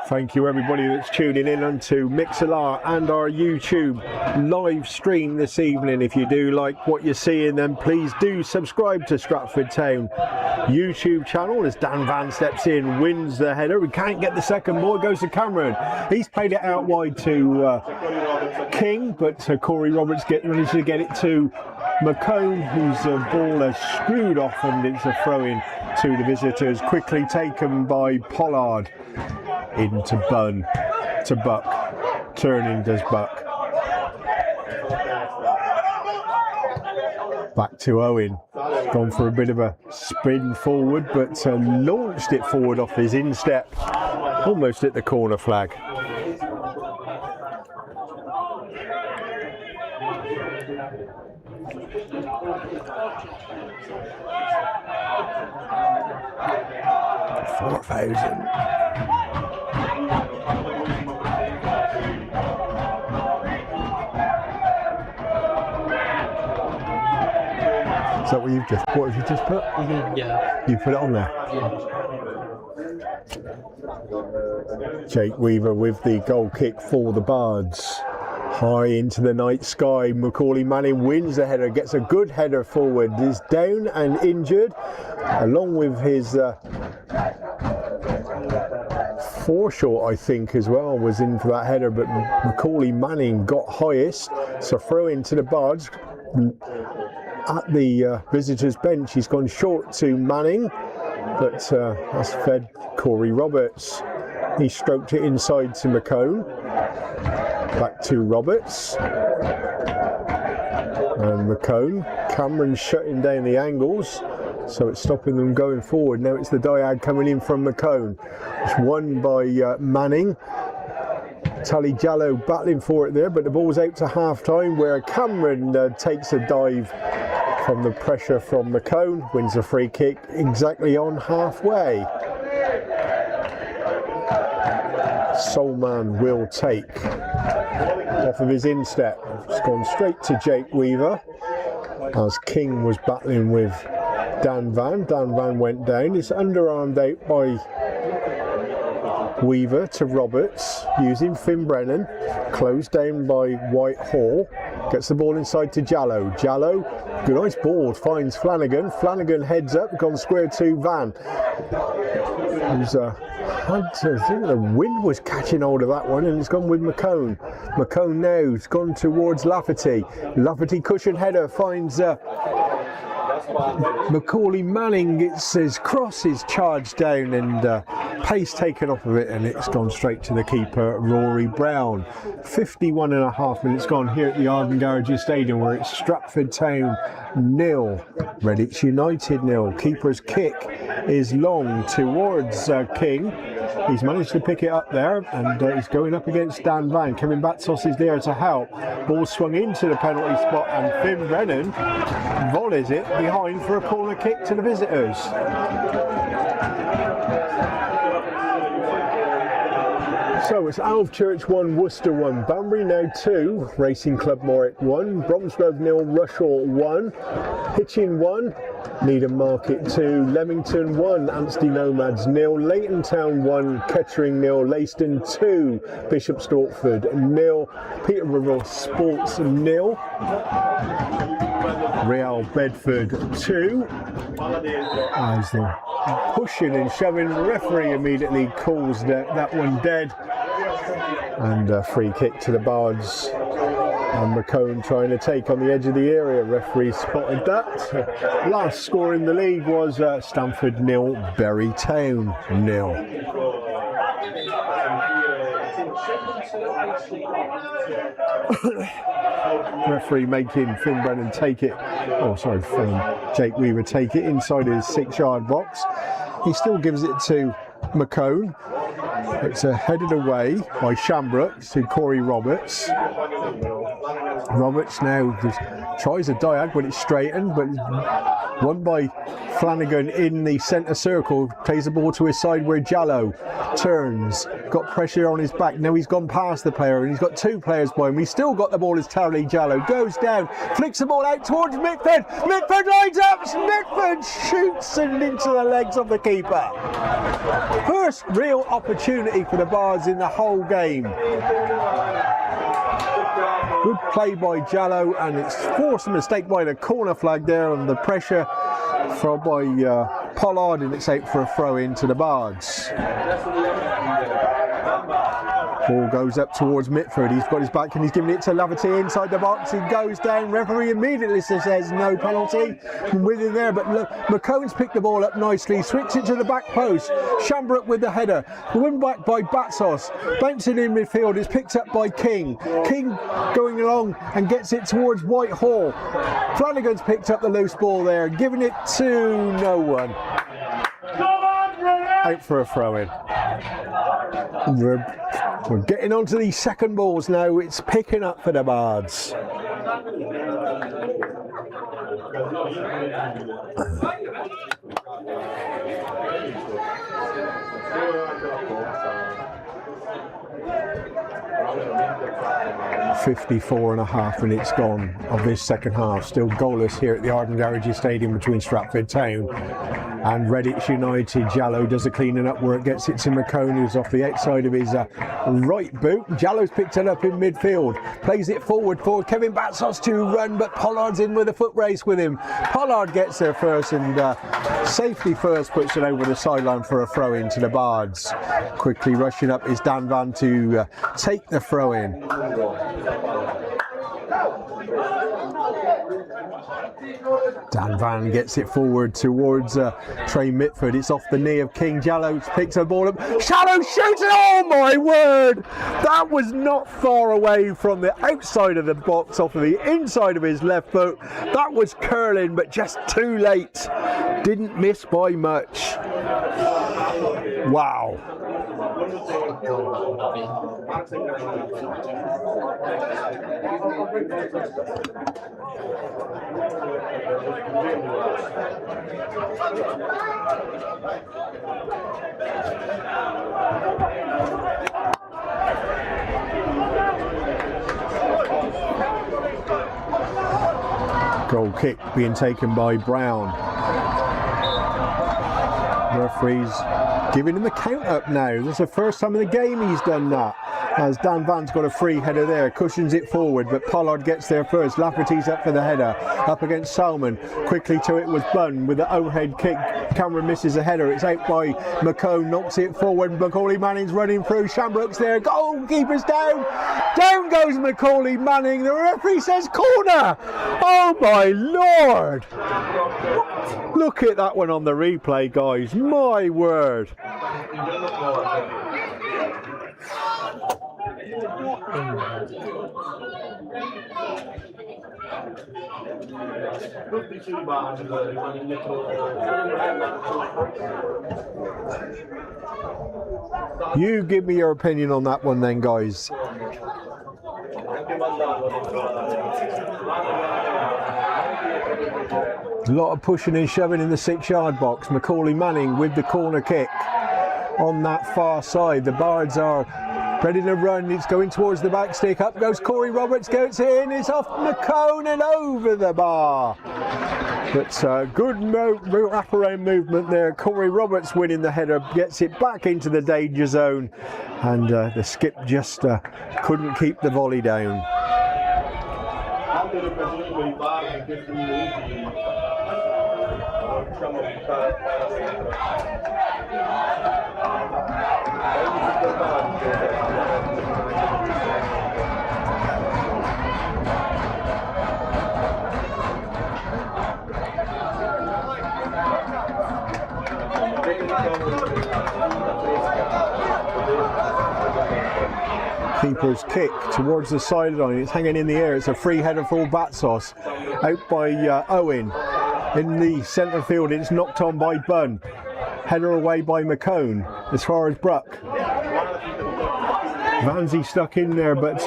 Thank you everybody that's tuning in onto Mixlr and our YouTube live stream this evening. If you do like what you're seeing, then please do subscribe to Stratford Town YouTube channel as Dan Van steps in, wins the header. We can't get the second ball, it goes to Cameron. He's played it out wide to King, but Corey Roberts manages to get it to McCone, whose ball has screwed off, and it's a throw-in to the visitors. Quickly taken by Pollard. Into Bunn, to Buck, turning does Buck. Back to Owen, gone for a bit of a spin forward, but launched it forward off his instep, almost at the corner flag. $4,000. what you've just? What have you just put? Yeah. You put it on there. Yeah. Jake Weaver with the goal kick for the Bards. High into the night sky, Macaulay Manning wins the header, gets a good header forward, is down and injured, along with his Foreshort, I think, as well, was in for that header, but Macaulay Manning got highest, so throw into the Bards. At the visitors' bench, he's gone short to Manning, but that's fed Corey Roberts. He stroked it inside to McCone. Back to Roberts. And McCone. Cameron shutting down the angles, so it's stopping them going forward. Now it's the diag coming in from McCone. It's won by Manning. Tully Jallow battling for it there, but the ball's out to half time, where Cameron takes a dive from the pressure from McCone, wins a free kick exactly on halfway. Soulman will take off of his instep. It's gone straight to Jake Weaver, as King was battling with Dan Van. Dan Van went down. It's underarmed out by Weaver to Roberts, using Finn Brennan, closed down by Whitehall, gets the ball inside to Jallow. Jallow, good nice ball, finds Flanagan. Flanagan heads up, gone square to Van. Who's I think the wind was catching hold of that one, and it's gone with McCone. McCone now has gone towards Lafferty. Lafferty cushion header finds Macaulay Manning. Gets his cross is charged down, and pace taken off of it, and it's gone straight to the keeper, Rory Brown. 51.5 minutes gone here at the Arden Garages Stadium, where it's Stratford Town 0, Redditch United 0. Keeper's kick is long towards King. He's managed to pick it up there, and he's going up against Dan Van. Kevin Batsos is there to help. Ball swung into the penalty spot, and Finn Brennan volleys it behind for a corner kick to the visitors. So it's Alvechurch 1, Worcester 1, Banbury now 2, Racing Club Morwick 1, Bromsgrove 0, Rushall 1, Hitchin 1, Needham Market 2, Leamington 1, Anstey Nomads 0, Leighton Town 1, Kettering 0, Leiston 2, Bishop Stortford 0, Peterborough Sports 0, Real Bedford 2, as the pushing and shoving, the referee immediately calls that one dead, and a free kick to the Bards, and McCone trying to take on the edge of the area. Referee spotted that. Last score in the league was Stamford 0, Bury Town 0. Referee making Finn Brennan take it, Jake Weaver take it inside his 6-yard box. He still gives it to McCone. It's headed away by Shambrook to Corey Roberts. Roberts now just tries a diag, but it's straightened, but won by Flanagan in the centre circle. Plays the ball to his side where Jallow turns, got pressure on his back. Now he's gone past the player, and he's got 2 players by him. He's still got the ball as Tarley Jallow goes down, flicks the ball out towards Mitford. Mitford lines up, Mitford shoots and into the legs of the keeper. First real opportunity for the Bards in the whole game. Good play by Jallow, and it's forced a mistake by the corner flag there, and the pressure from by Pollard, and it's out for a throw in to the Bards. Ball goes up towards Mitford. He's got his back and he's giving it to Lafferty inside the box. He goes down. Referee immediately says no penalty with him there. But look, McCone's picked the ball up nicely. Switched it to the back post. Shambrook with the header. Win back by Batsos. Bouncing in midfield. It's picked up by King. King going along and gets it towards Whitehall. Flanagan's picked up the loose ball there, giving it to no one. Out for a throw-in. We're getting on to these second balls now. It's picking up for the Bards. 54.5 minutes gone of this second half. Still goalless here at the Arden Garages Stadium between Stratford Town and Redditch United. Jallow does the cleaning up work, gets it to McCone, who's off the outside of his right boot. Jallow's picked it up in midfield, plays it forward for Kevin Batsos to run, but Pollard's in with a foot race with him. Pollard gets there first, and safety first puts it over the sideline for a throw in to the Bards. Quickly rushing up is Dan Van to take the throw in. Dan Van gets it forward towards Trey Mitford. It's off the knee of King. Jallow picks the ball up. Shallow shoots it! Oh my word! That was not far away from the outside of the box, off of the inside of his left foot. That was curling, but just too late. Didn't miss by much. Wow. Goal kick being taken by Brown. Referee's giving him the count up now. That's the first time in the game he's done that. As Dan Van's got a free header there, cushions it forward, but Pollard gets there first. Lafferty's up for the header, up against Salmon. Quickly to it was Bunn with the overhead kick. Cameron misses a header. It's out by McCone, knocks it forward. Macaulay Manning's running through. Shamrock's there. Goalkeeper's down. Down goes Macaulay Manning. The referee says corner. Oh my Lord. Look at that one on the replay, guys. My word. You give me your opinion on that one then, guys. A lot of pushing and shoving in the 6-yard box. Macaulay Manning with the corner kick on that far side. The Bards are ready to run. It's going towards the back stick. Up goes Corey Roberts, gets in. It's off McCone and over the bar. But good wraparound movement there. Corey Roberts winning the header, gets it back into the danger zone, and the skip just couldn't keep the volley down. Keeper's kick towards the sideline. It's hanging in the air. It's a free header for Batsos. Out by Owen. In the centre field, it's knocked on by Bunn. Header away by McCone as far as Bruck. Vanzi stuck in there, but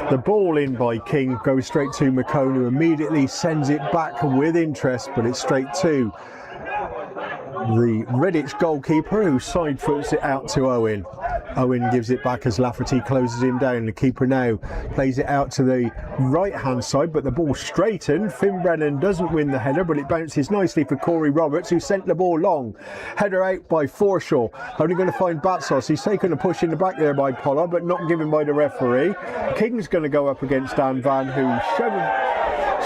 the ball in by King goes straight to McCone, who immediately sends it back with interest, but it's straight to the Redditch goalkeeper, who side foots it out to Owen. Owen gives it back as Lafferty closes him down. The keeper now plays it out to the right hand side, but the ball straightened. Finn Brennan doesn't win the header, but it bounces nicely for Corey Roberts, who sent the ball long. Header out by Forshaw. Only going to find Batsos. He's taken a push in the back there by Pollard, but not given by the referee. King's going to go up against Dan Van, who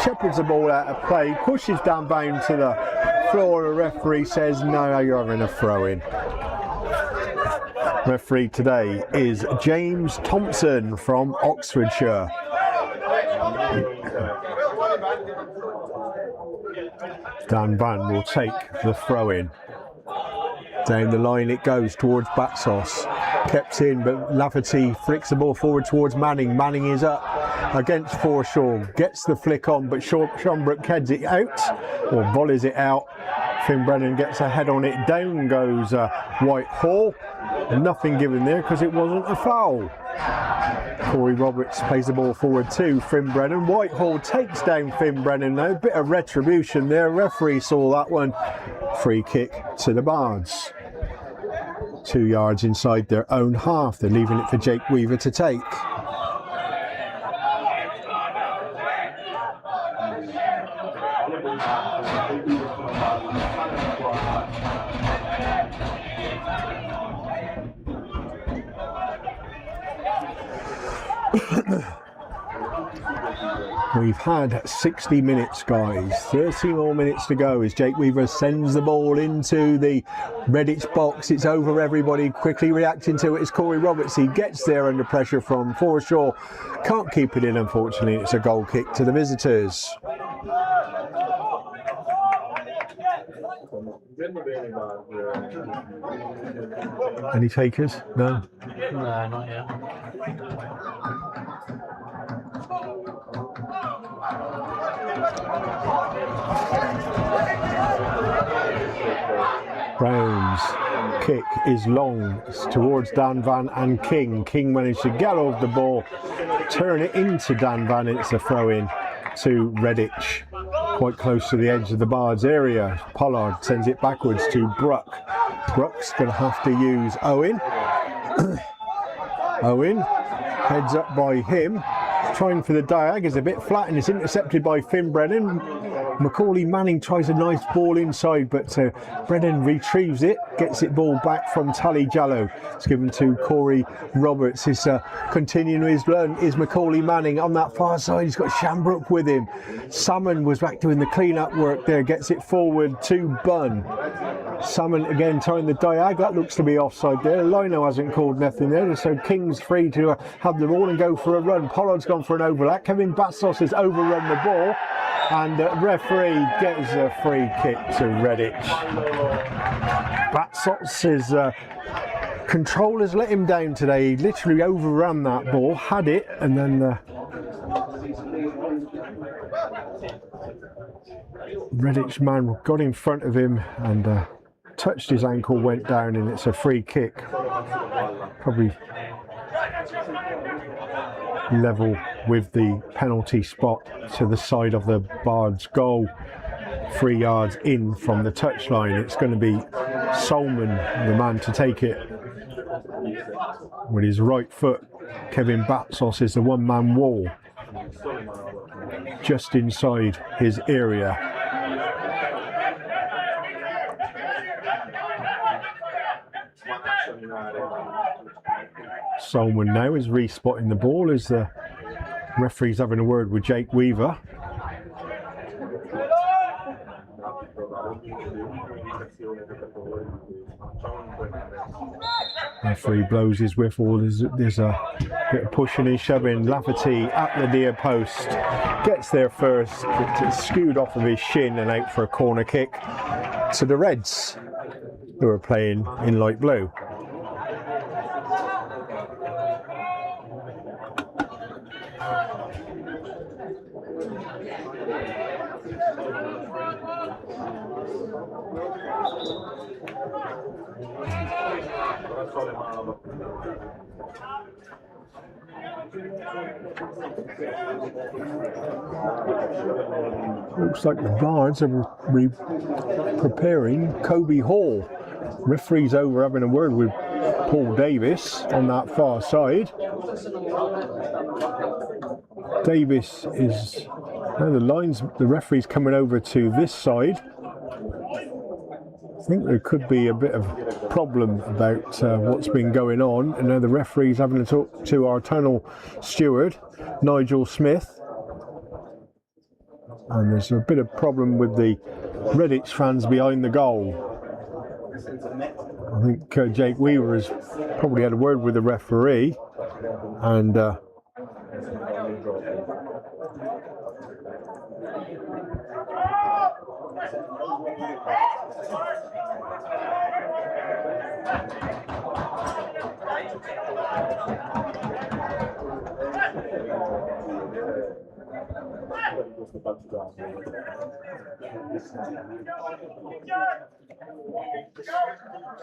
shepherds the ball out of play, pushes Dan Van to the floor. The referee says, no, you're having a throw in. Referee today is James Thompson from Oxfordshire. Dan Van will take the throw in. Down the line it goes towards Batsos. Kept in, but Lafferty flicks the ball forward towards Manning. Manning is up against Forshaw. Gets the flick on, but Schonbrook heads it out, or volleys it out. Finn Brennan gets a head on it. Down goes Whitehall. Nothing given there because it wasn't a foul. Corey Roberts plays the ball forward to Finn Brennan. Whitehall takes down Finn Brennan now. Bit of retribution there. Referee saw that one. Free kick to the Bards. 2 yards inside their own half. They're leaving it for Jake Weaver to take. We've had 60 minutes, guys. 30 more minutes to go as Jake Weaver sends the ball into the Redditch box. It's over, everybody quickly reacting to it. It's Corey Roberts. He gets there under pressure from Foreshore. Can't keep it in, unfortunately. It's a goal kick to the visitors. Any takers? No? No, not yet. Brown's kick is long towards Dan Van and King. King managed to get off the ball, turn it into Dan Van. It's a throw in to Redditch, quite close to the edge of the Bards area. Pollard sends it backwards to Bruck. Bruck's going to have to use Owen. Owen heads up by him, trying for the diag, is a bit flat and it's intercepted by Finn Brennan. Macaulay Manning tries a nice ball inside, but Brennan retrieves it, gets it ball back from Tally Jallow. It's given to Corey Roberts. He's continuing his run is Macaulay Manning on that far side. He's got Shambrook with him. Salmon was back doing the clean-up work there, gets it forward to Bunn. Salmon again trying the diag, that looks to be offside there. Lino hasn't called nothing there, so King's free to have the ball and go for a run. Pollard's gone for an overlap. Kevin Bastos has overrun the ball, and referee gets a free kick to Redditch. Bastos' controllers let him down today. He literally overran that ball, had it, and then Redditch man got in front of him and touched his ankle, went down, and it's a free kick. Probably level with the penalty spot to the side of the Bards goal. 3 yards in from the touchline. It's going to be Solman, the man to take it with his right foot. Kevin Batsos is the one-man wall just inside his area. Solman now is respotting the ball as the referee's having a word with Jake Weaver. Referee blows his whistle. There's a bit of pushing and shoving. Lafferty at the near post, gets there first. It's skewed off of his shin and out for a corner kick to the Reds, who are playing in light blue. Looks like the Bards are preparing Kobe Hall. Referee's over having a word with Paul Davis on that far side. Davis is now the referee's coming over to this side. I think there could be a bit of problem about what's been going on, and now the referee's having to talk to our tunnel steward, Nigel Smith. And there's a bit of problem with the Redditch fans behind the goal. I think Jake Weaver has probably had a word with the referee, and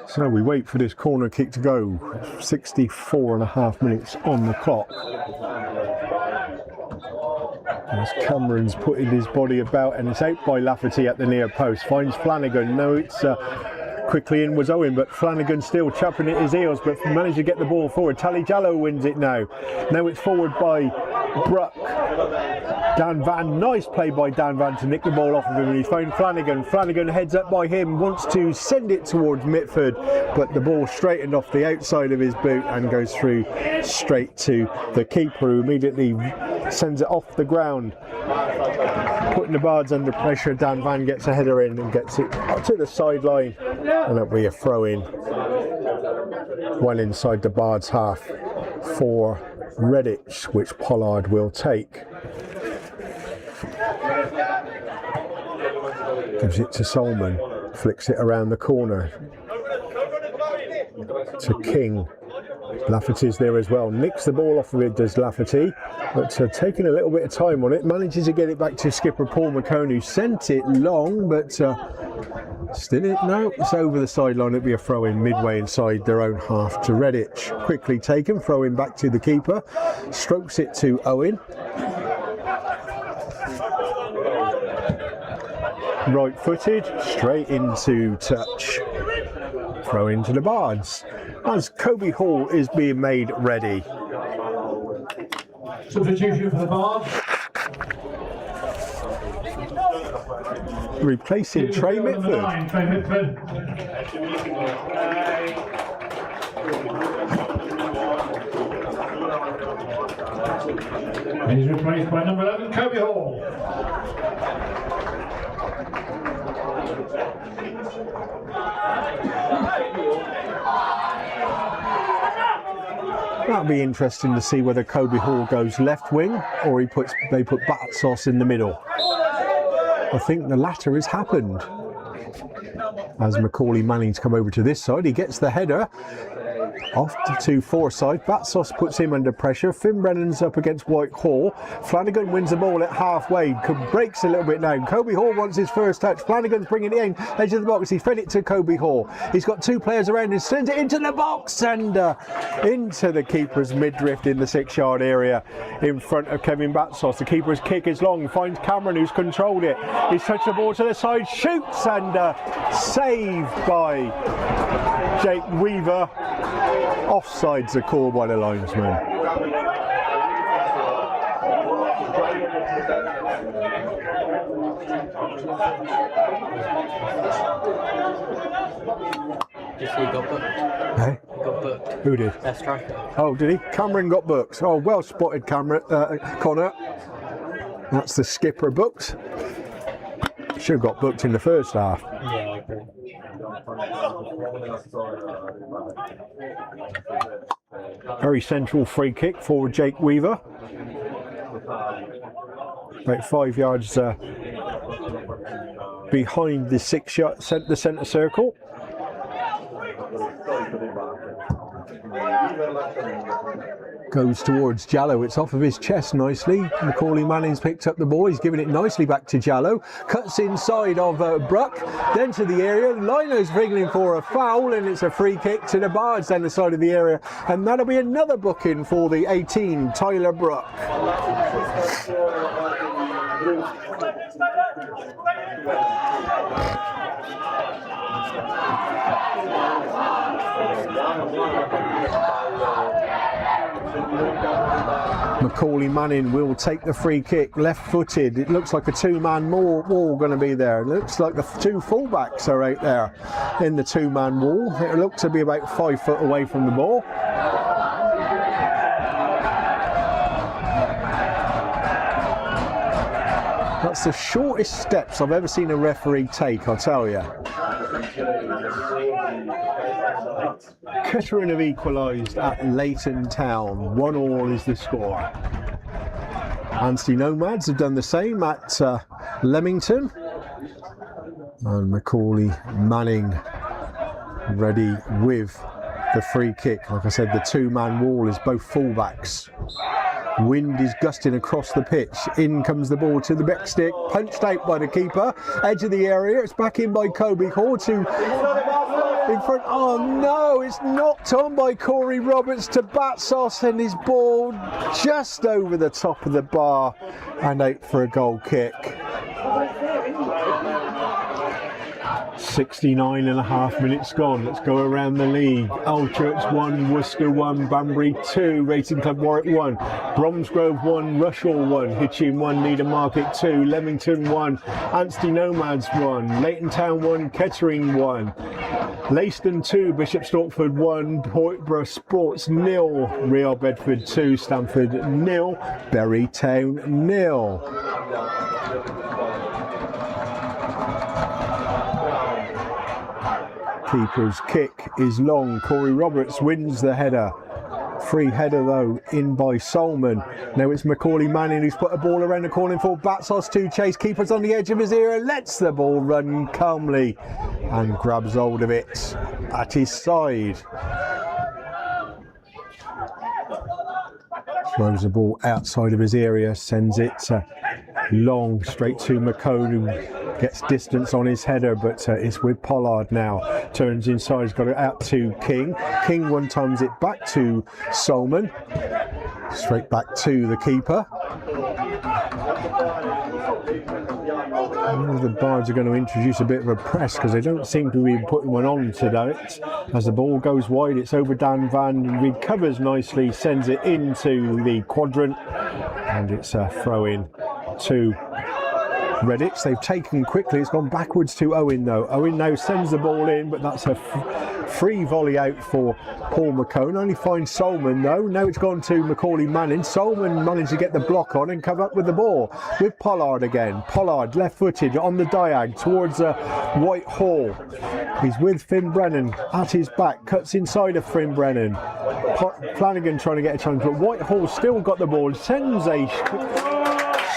so we wait for this corner kick to go. 64.5 minutes on the clock. As Cameron's putting his body about, and it's out by Lafferty at the near post. Finds Flanagan. No, it's quickly in was Owen, but Flanagan still chopping at his heels, but managed to get the ball forward. Tally Jallow wins it now. Now it's forward by Bruck. Dan Van, nice play by Dan Van to nick the ball off of him, and he's found Flanagan. Flanagan heads up by him, wants to send it towards Mitford, but the ball straightened off the outside of his boot and goes through straight to the keeper, who immediately sends it off the ground. Putting the Bards under pressure, Dan Van gets a header in and gets it to the sideline, and that'll be a throw in well inside the Bards half for Redditch, which Pollard will take. Gives it to Solomon, flicks it around the corner to King. Lafferty's there as well, nicks the ball off of it, does Lafferty, but taking a little bit of time on it, manages to get it back to skipper Paul McCone, who sent it long, but still it's over the sideline. It'll be a throw in midway inside their own half to Redditch. Quickly taken, throw in back to the keeper, strokes it to Owen. Right footed, straight into touch. Throw into the Bards as Kobe Hall is being made ready. Substitution for the Bards. Replacing Trey Mitford. He's replaced by number 11, Kobe Hall. That'll be interesting to see whether Kobe Hall goes left wing or they put Batsos in the middle. I think the latter has happened. As Macaulay Manning's come over to this side, he gets the header off to Forsyth. Batsos puts him under pressure. Finn Brennan's up against Whitehall. Flanagan wins the ball at halfway. Breaks a little bit now. Kobe Hall wants his first touch. Flanagan's bringing it in. Edge of the box. He fed it to Kobe Hall. He's got two players around him. Sends it into the box and into the keeper's midriff in the 6-yard area in front of Kevin Batsos. The keeper's kick is long. Finds Cameron, who's controlled it. He's touched the ball to the side. Shoots and saved by Jake Weaver. Offside's a call by the linesman. Just so he got booked. Hey? He got booked. Who did? Stratford. Oh, did he? Cameron got booked. Oh, well spotted, Cameron. Connor. That's the skipper booked. Should have got booked in the first half. Yeah, I agree. Very central free kick for Jake Weaver. About 5 yards behind the the centre circle. Goes towards Jallow. It's off of his chest nicely. Macaulay Manning's picked up the ball. He's giving it nicely back to Jallow. Cuts inside of Bruck. Then to the area. Lino's wriggling for a foul, and it's a free kick to the Bards down the side of the area. And that'll be another booking for the 18, Tyler Bruck. Macaulay Manning will take the free kick, left-footed. It looks like a two-man wall going to be there. It looks like the two fullbacks are out there in the two-man wall. It looks to be about 5 foot away from the ball. That's the shortest steps I've ever seen a referee take, I'll tell you. Kettering have equalised at Leighton Town. 1-1 is the score. Anstey Nomads have done the same at Leamington. And Macaulay Manning ready with the free kick. Like I said, the two-man wall is both fullbacks. Wind is gusting across the pitch. In comes the ball to the back stick, punched out by the keeper. Edge of the area, it's back in by Kobe Hall to in front. Oh no, it's knocked on by Corey Roberts to Batsos, and his ball just over the top of the bar and out for a goal kick. 69.5 minutes gone. Let's go around the league. Alchurch 1, Worcester 1, Banbury 2, Racing Club Warwick 1, Bromsgrove 1, Rushall 1, Hitchin 1, Needham Market 2, Leamington 1, Anstey Nomads 1, Leighton Town 1, Kettering 1, Leiston 2, Bishop Stortford 1, Portborough Sports 0, Real Bedford 2, Stamford 0, Bury Town 0. Keeper's kick is long. Corey Roberts wins the header. Free header though, in by Solman. Now it's Macaulay Manning who's put a ball around the corner for Batsos to chase. Keeper's on the edge of his area, lets the ball run calmly and grabs hold of it at his side. Throws the ball outside of his area, sends it long straight to McCone, who gets distance on his header, but it's with Pollard now. Turns inside, he's got it out to King. King one times it back to Solman. Straight back to the keeper. The Bards are going to introduce a bit of a press because they don't seem to be putting one on today. As the ball goes wide, it's over Dan Van, recovers nicely, sends it into the quadrant, and it's a throw in to Redditch. They've taken quickly, it's gone backwards to Owen though. Owen now sends the ball in, but that's a free volley out for Paul McCone. Only finds Solman though. Now it's gone to Macaulay Manning. Solman managed to get the block on and come up with the ball with Pollard again. Pollard left footed on the diag towards Whitehall. He's with Finn Brennan at his back, cuts inside of Finn Brennan. Flanagan trying to get a chance, but Whitehall still got the ball, sends a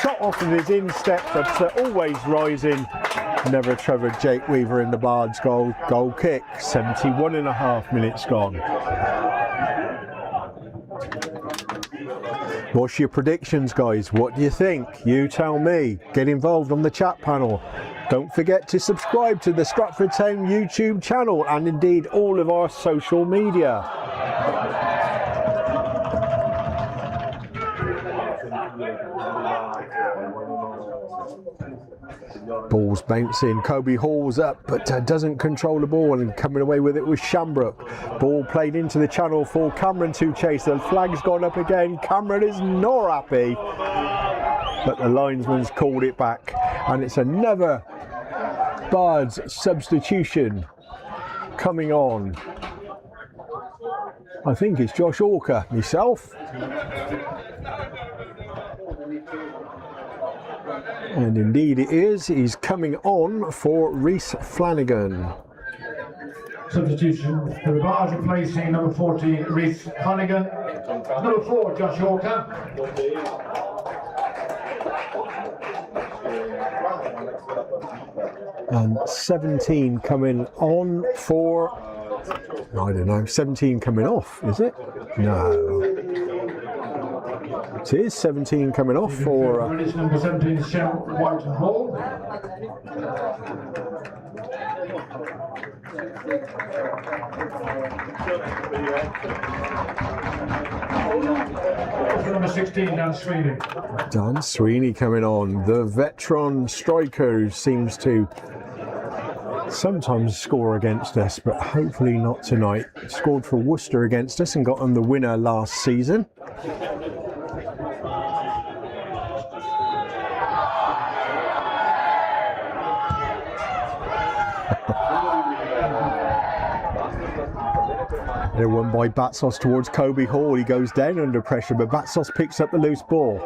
shot off of his instep, but always rising. Never Trevor Jake Weaver in the Bards goal kick. 71.5 minutes gone. What's your predictions, guys? What do you think? You tell me. Get involved on the chat panel. Don't forget to subscribe to the Stratford Town YouTube channel and indeed all of our social media. Ball's bouncing, Kobe Hall's up but doesn't control the ball, and coming away with it was Shambrook. Ball played into the channel for Cameron to chase. The flag's gone up again. Cameron is not happy, but the linesman's called it back, and it's another Bards substitution coming on. I think it's Josh Orker myself. And indeed it is. He's coming on for Rhys Flanagan. Substitution for the Bards, replacing number 40 Rhys Flanagan. Number 4 Josh Orker. And 17 coming on for, I don't know, 17 coming off, is it? No. It is 17 coming off for... number 17 Shell Whitehall. Number 16 Dan Sweeney. Dan Sweeney coming on, the veteran striker who seems to sometimes score against us, but hopefully not tonight. Scored for Worcester against us and got them the winner last season. They're won by Batsos towards Kobe Hall. He goes down under pressure, but Batsos picks up the loose ball.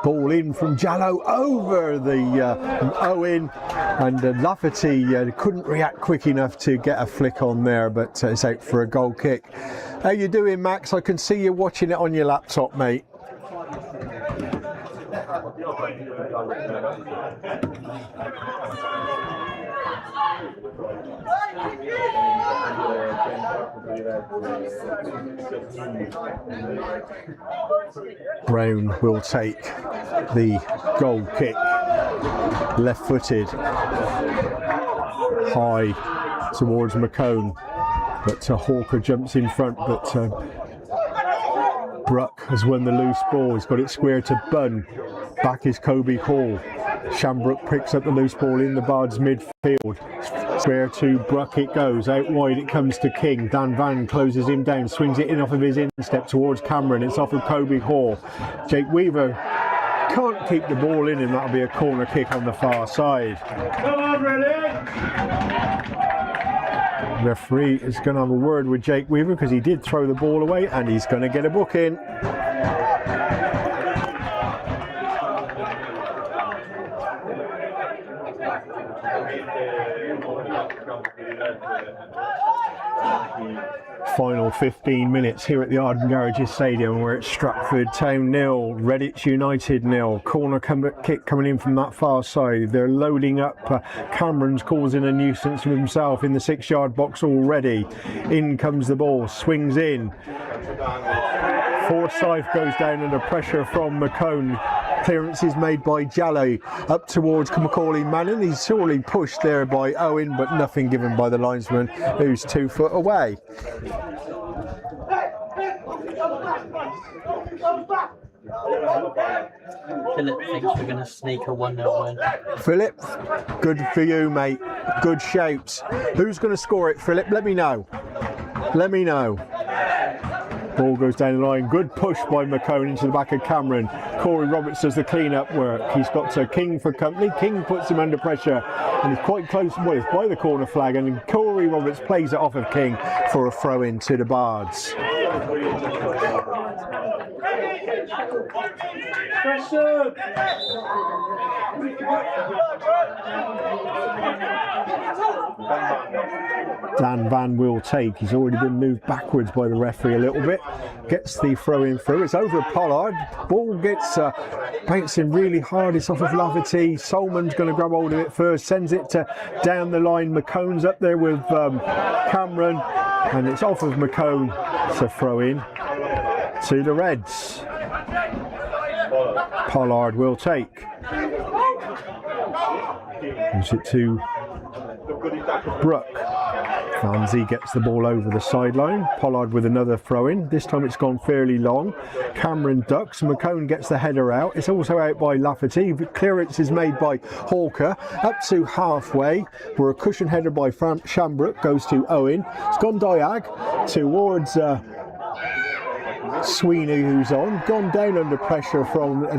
Ball in from Jallow over the Owen, and Lafferty couldn't react quick enough to get a flick on there, but it's out for a goal kick. How you doing, Max? I can see you watching it on your laptop, mate. Brown will take the goal kick, left-footed, high towards McCone, but Hawker jumps in front, but Bruck has won the loose ball. He's got it square to Bunn. Back is Kobe Hall. Shambrook picks up the loose ball in the Bards midfield. Square to Bruck it goes. Out wide it comes to King. Dan Van closes him down, swings it in off of his instep towards Cameron. It's off of Kobe Hall. Jake Weaver can't keep the ball in, and that'll be a corner kick on the far side. Come on, ready? Referee is going to have a word with Jake Weaver because he did throw the ball away, and he's going to get a booking. Final 15 minutes here at the Arden Garages Stadium. We're at Stratford Town 0, Redditch United 0. Corner kick coming in from that far side. They're loading up. Cameron's causing a nuisance of himself in the 6-yard box already. In comes the ball, swings in. Forsyth goes down under pressure from McCone. Clearance is made by Jallow up towards Macaulay Manning. He's sorely pushed there by Owen, but nothing given by the linesman, who's 2 foot away. Philip thinks we're going to sneak a 1-0 win. Philip, good for you, mate. Good shapes. Who's going to score it, Philip? Let me know. Let me know. Ball goes down the line. Good push by McCone into the back of Cameron. Corey Roberts does the clean-up work. He's got King for company. King puts him under pressure and he's quite close by the corner flag, and Corey Roberts plays it off of King for a throw-in to the Bards. Dan Van will take. He's already been moved backwards by the referee a little bit. Gets the throw in through. It's over Pollard. Ball gets bouncing really hard. It's off of Lafferty. Solman's going to grab hold of it first. Sends it down the line. McCone's up there with Cameron. And it's off of McCone to throw in to the Reds. Pollard will take. Gives it to Bruck. Fanzi gets the ball over the sideline. Pollard with another throw in. This time it's gone fairly long. Cameron ducks. McCone gets the header out. It's also out by Lafferty. Clearance is made by Hawker. Up to halfway, where a cushion header by Shambrook goes to Owen. It's gone diag towards Sweeney, who's gone down under pressure from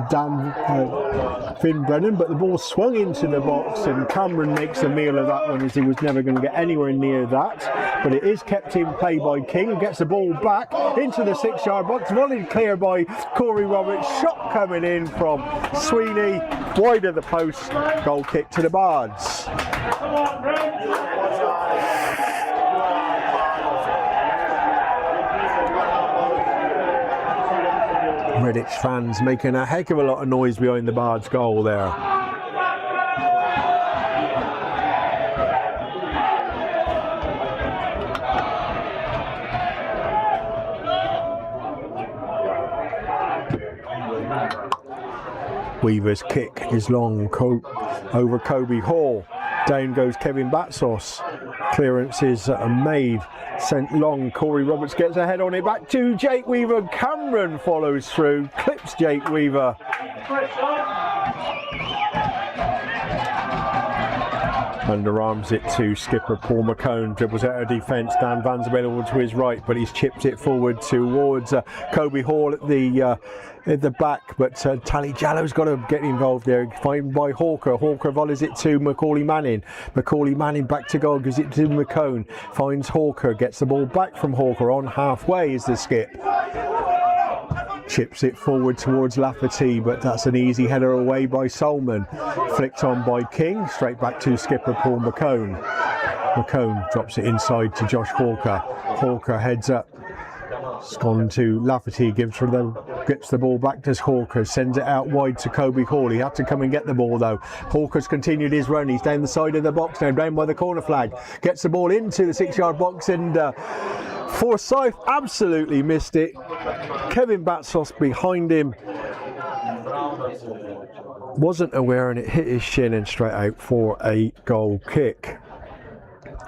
Finn Brennan, but the ball swung into the box and Cameron makes a meal of that one, as he was never going to get anywhere near that. But it is kept in play by King, who gets the ball back into the 6-yard box, volleyed clear by Corey Roberts. Shot coming in from Sweeney, wide of the post. Goal kick to the Bards. Redditch fans making a heck of a lot of noise behind the Bards goal there. Weaver's kick is long over Kobe Hall. Down goes Kevin Batsos. Clearances are made, sent long. Corey Roberts gets a head on it, back to Jake Weaver. Cameron follows through, clips Jake Weaver. Underarms it to skipper Paul McCone, dribbles out of defence. Dan Van's available to his right, but he's chipped it forward towards Kobe Hall at the back, but Tally Jallow's got to get involved there. Find by Hawker. Hawker volleys it to Macaulay Manning. Macaulay Manning back to goal, gives it to McCone. Finds Hawker, gets the ball back from Hawker. On halfway is the skip. Chips it forward towards Lafferty, but that's an easy header away by Solman. Flicked on by King, straight back to skipper Paul McCone. McCone drops it inside to Josh Hawker. Hawker heads up. It's gone to Lafferty, gets the ball back to Hawker, sends it out wide to Kobe Hall. He had to come and get the ball though. Hawker's continued his run. He's down the side of the box now, down by the corner flag. Gets the ball into the 6-yard box, and Forsyth absolutely missed it. Kevin Batsos behind him wasn't aware, and it hit his shin and straight out for a goal kick.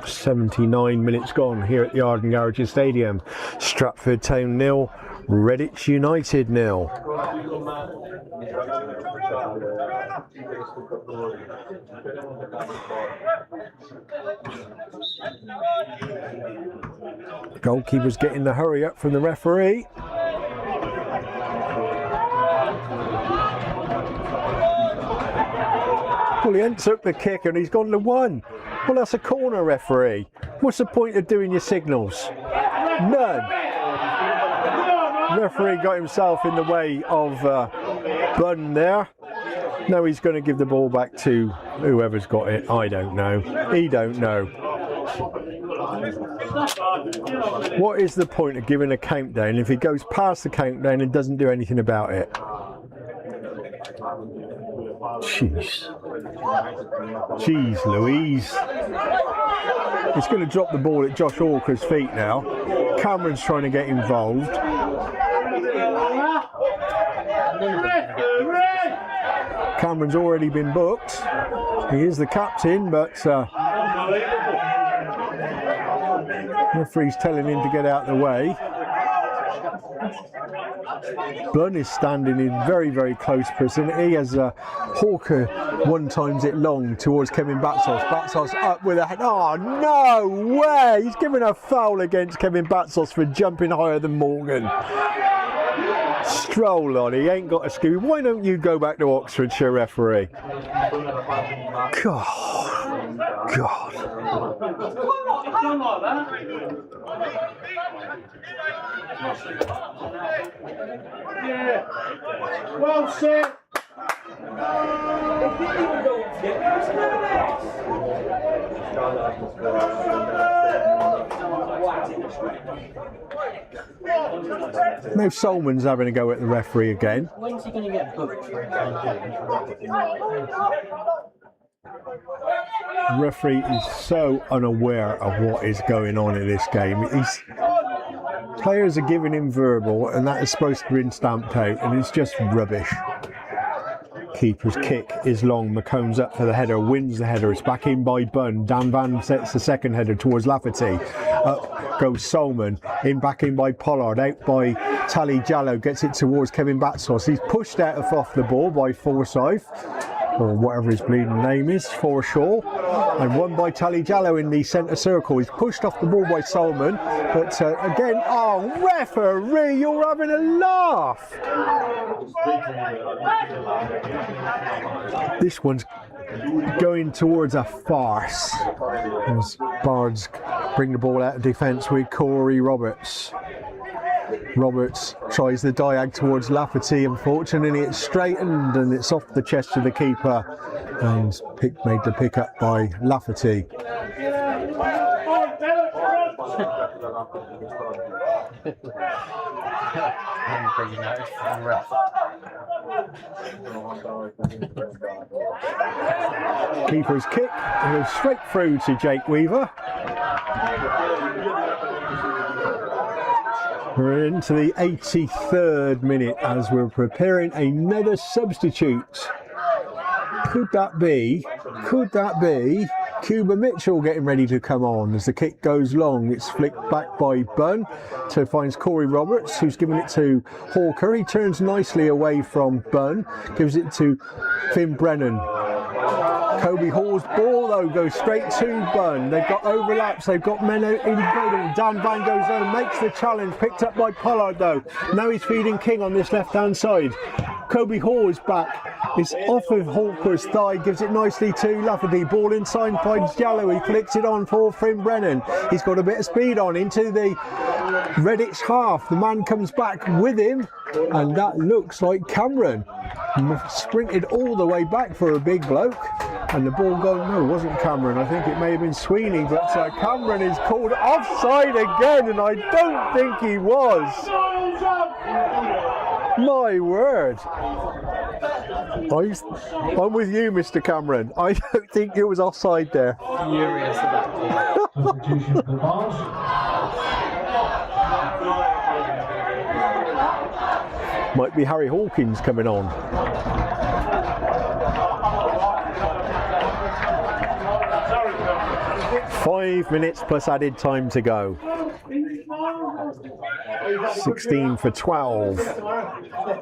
79 minutes gone here at the Arden Garages Stadium. Stratford Town 0, Redditch United 0. Goalkeeper's getting the hurry up from the referee. Well, he ain't took the kick and he's gone to one. Well, that's a corner, referee. What's the point of doing your signals? None. Referee got himself in the way of Bunn there. Now he's going to give the ball back to whoever's got it. I don't know. He don't know. What is the point of giving a countdown if he goes past the countdown and doesn't do anything about it? Jeez. Jeez Louise. He's going to drop the ball at Josh Walker's feet now. Cameron's trying to get involved. Cameron's already been booked. He is the captain, but referee's telling him to get out of the way. Bunn is standing in very, very close vicinity as Hawker one-times it long towards Kevin Batsos. Batsos up with a head. Oh, no way! He's given a foul against Kevin Batsos for jumping higher than Morgan. Stroll on, he ain't got a Scooby. Why don't you go back to Oxfordshire, referee? God. God. Yeah. Well said. Now Solman's having a go at the referee again. When's he going to get booked for a The referee is so unaware of what is going on in this game. Players are giving him verbal, and that is supposed to be stamped out, and it's just rubbish. Keeper's kick is long. McComb's up for the header, wins the header. It's back in by Bunn. Dan Van sets the second header towards Lafferty. Up goes Solman. Back in by Pollard. Out by Tally Jallow. Gets it towards Kevin Batsos. He's pushed out of off the ball by Forsyth, or whatever his bleeding name is, Forshaw, and won by Tally Jallow in the centre circle. He's pushed off the ball by Solomon, but again, oh, referee, you're having a laugh. This one's going towards a farce as Bards bring the ball out of defence with Corey Roberts. Roberts tries the diag towards Lafferty. Unfortunately, it's straightened and it's off the chest of the keeper and made the pick up by Lafferty. Keeper's kick goes straight through to Jake Weaver. We're into the 83rd minute as we're preparing another substitute. Could that be Cuba Mitchell getting ready to come on? As the kick goes long, it's flicked back by Bunn to finds Corey Roberts, who's given it to Hawker. He turns nicely away from Bunn, gives it to Finn Brennan. Kobe Hall's ball though goes straight to Bunn. They've got overlaps, they've got men invading. Dan Van goes home, makes the challenge, picked up by Pollard though. Now he's feeding King on this left hand side. Kobe Hall is back. It's off of Hawker's thigh, gives it nicely to Lafferty. Ball inside finds Jallow. He flicks it on for Finn Brennan. He's got a bit of speed on into the Redditch half. The man comes back with him, and that looks like Cameron. Sprinted all the way back for a big bloke, and the ball going, no, it wasn't Cameron. I think it may have been Sweeney, but Cameron is called offside again, and I don't think he was. My word. I'm with you, Mr. Cameron. I don't think it was offside there. Furious about Might be Harry Hawkins coming on. 5 minutes plus added time to go. 16 for 12.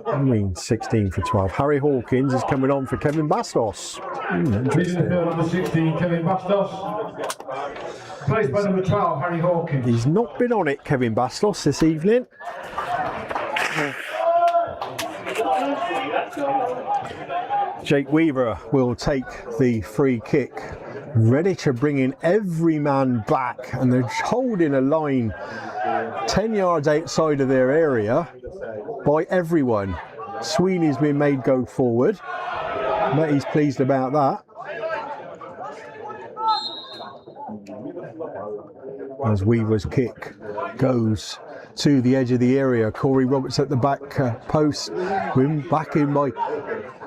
I mean 16 for 12. Harry Hawkins is coming on for Kevin Bastos. Interesting. Number 16, Kevin Bastos. Placed by number 12, Harry Hawkins. He's not been on it, Kevin Bastos, this evening. Jake Weaver will take the free kick. Redditch are bringing every man back and they're holding a line 10 yards outside of their area by everyone. Sweeney's been made go forward. Bet he's pleased about that. As Weaver's kick goes to the edge of the area. Corey Roberts at the back post. Back in by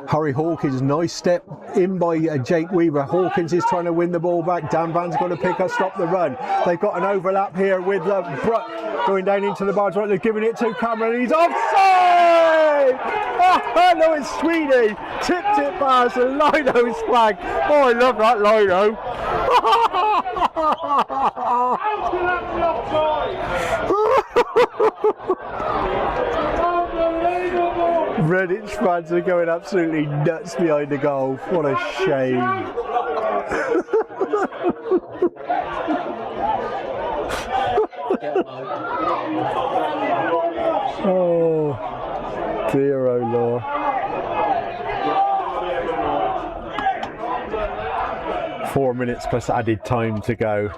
Harry Hawkins. Nice step in by Jake Weaver. Hawkins is trying to win the ball back. Dan Van's got to pick up, stop the run. They've got an overlap here with Bruck going down into the Bards. Right, they're giving it to Cameron. He's offside! Oh, no, it's Sweeney. Tipped it past the Lino's flag. Oh, I love that Lino. Redditch fans are going absolutely nuts behind the goal. What a shame. Oh dear, oh Lord. Four minutes plus added time to go.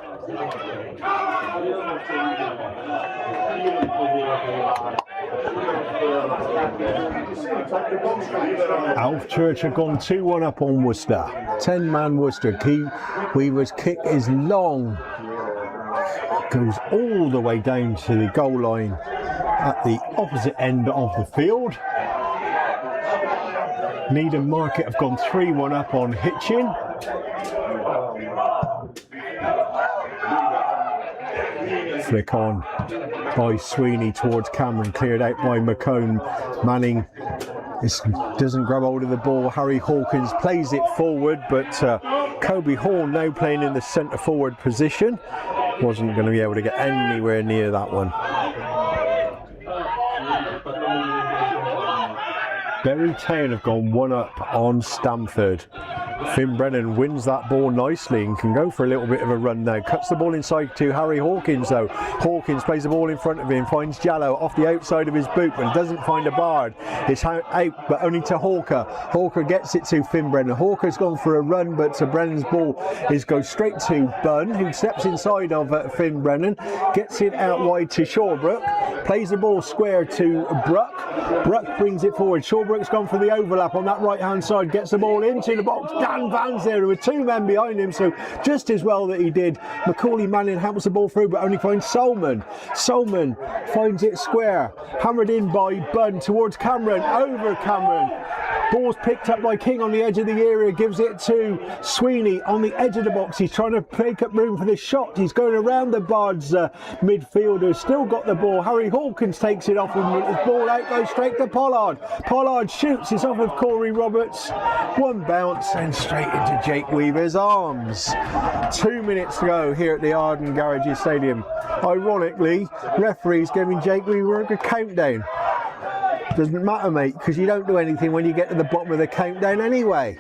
Alf Church have gone 2-1 up on Worcester. 10-man Worcester. Weaver's kick is long. Goes all the way down to the goal line at the opposite end of the field. Needham Market have gone 3-1 up on Hitchin. Flick on by Sweeney towards Cameron, cleared out by McCone. Manning doesn't grab hold of the ball. Harry Hawkins plays it forward, but Kobe Hall now playing in the centre forward position. Wasn't going to be able to get anywhere near that one. Bury Town have gone 1 up on Stamford. Finn Brennan wins that ball nicely and can go for a little bit of a run now. Cuts the ball inside to Harry Hawkins though. Hawkins plays the ball in front of him, finds Jallow off the outside of his boot but doesn't find a Bard. It's out but only to Hawker. Hawker gets it to Finn Brennan. Hawker's gone for a run but Brennan's ball goes straight to Bunn, who steps inside of Finn Brennan, gets it out wide to Shawbrook, plays the ball square to Bruck. Bruck brings it forward. Shawbrook's gone for the overlap on that right hand side, gets the ball into the box. Dan Van's there with 2 men behind him, so just as well that he did. Macaulay Manning helps the ball through but only finds Solman. Solman finds it square, hammered in by Bunn towards Cameron, over Cameron. Ball's picked up by King on the edge of the area, gives it to Sweeney on the edge of the box. He's trying to make up room for the shot. He's going around the Bards midfielder, still got the ball. Harry Hawkins takes it off him with his ball out, goes straight to Pollard. Pollard shoots, it's off of Corey Roberts. One bounce and straight into Jake Weaver's arms. 2 minutes to go here at the Arden Garages Stadium. Ironically, referees giving Jake Weaver a countdown. Doesn't matter, mate, because you don't do anything when you get to the bottom of the countdown anyway.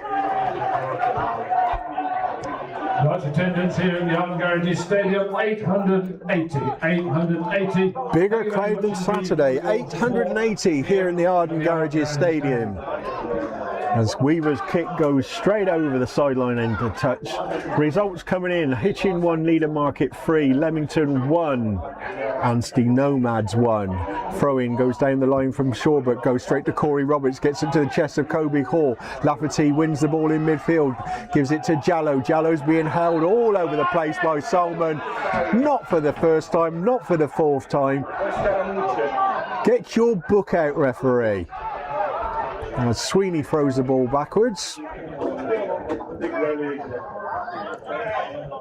Large attendance here in the Arden Garages Stadium, 880. Bigger crowd than Saturday, 880 here in the Arden Garages Stadium. As Weaver's kick goes straight over the sideline end to touch. Results coming in: Hitchin 1, Needham Market 3, Leamington 1, Anstey Nomads 1. Throw-in goes down the line from Shawbrook, goes straight to Corey Roberts, gets it to the chest of Kobe Hall. Lafferty wins the ball in midfield, gives it to Jallow. Jallow's being held all over the place by Solman. Not for the first time, not for the fourth time. Get your book out, referee. And Sweeney throws the ball backwards.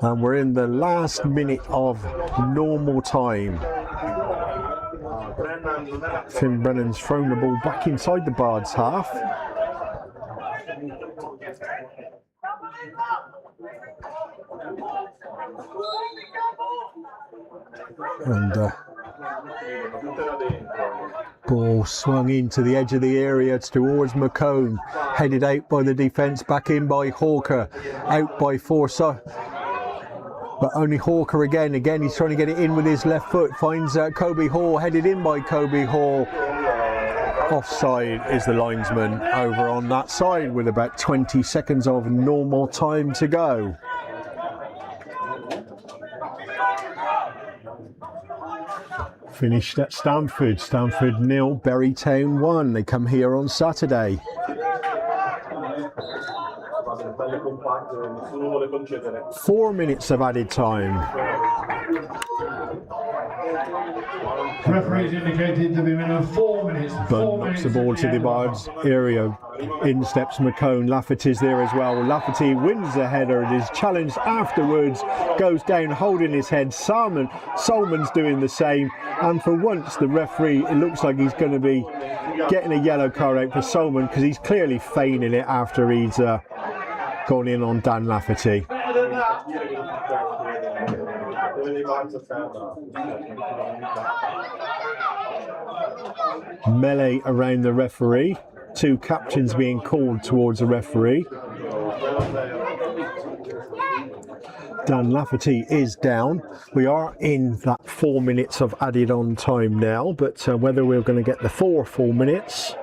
And we're in the last minute of normal time. Finn Brennan's thrown the ball back inside the Bards half. And ball swung into the edge of the area towards McCone, headed out by the defence, back in by Hawker, out by Forsyth. But only Hawker again he's trying to get it in with his left foot, finds Kobe Hall, headed in by Kobe Hall. Offside is the linesman over on that side with about 20 seconds of normal time to go. Finished at Stamford 0, Berrytown 1. They come here on Saturday. Four minutes of added time. Referees indicated to be a minimum of 4 minutes. Bunn knocks the ball to the Bards area. In steps McCone. Lafferty's there as well. Lafferty wins the header and is challenged afterwards. Goes down holding his head. Solman's doing the same. And for once, the referee, it looks like he's going to be getting a yellow card out for Solman because he's clearly feigning it after he's gone in on Dan Lafferty. Melee around the referee. Two captains being called towards the referee. Dan Lafferty is down. We are in that 4 minutes of added on time now, but whether we're going to get the full 4 minutes.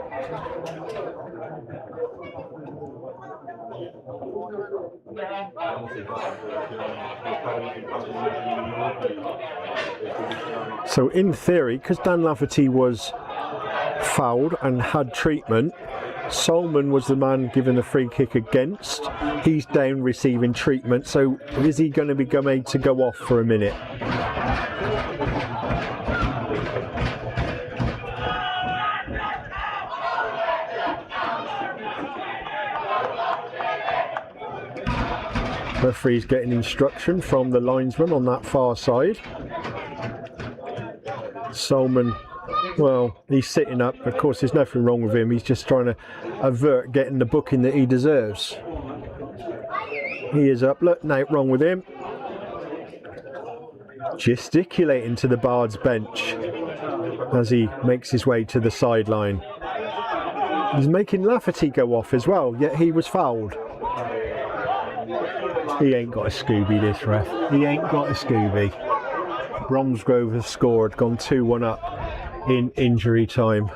So in theory, because Dan Lafferty was fouled and had treatment, Solman was the man given the free kick against. He's down receiving treatment, so is he going to be made to go off for a minute? Referee's getting instruction from the linesman on that far side. Solman, well, he's sitting up. Of course, there's nothing wrong with him. He's just trying to avert getting the booking that he deserves. He is up. Look, nothing wrong with him. Gesticulating to the Bards bench as he makes his way to the sideline. He's making Lafferty go off as well, yet he was fouled. He ain't got a Scooby, this ref. He ain't got a Scooby. Bromsgrove has scored, gone 2-1 up in injury time.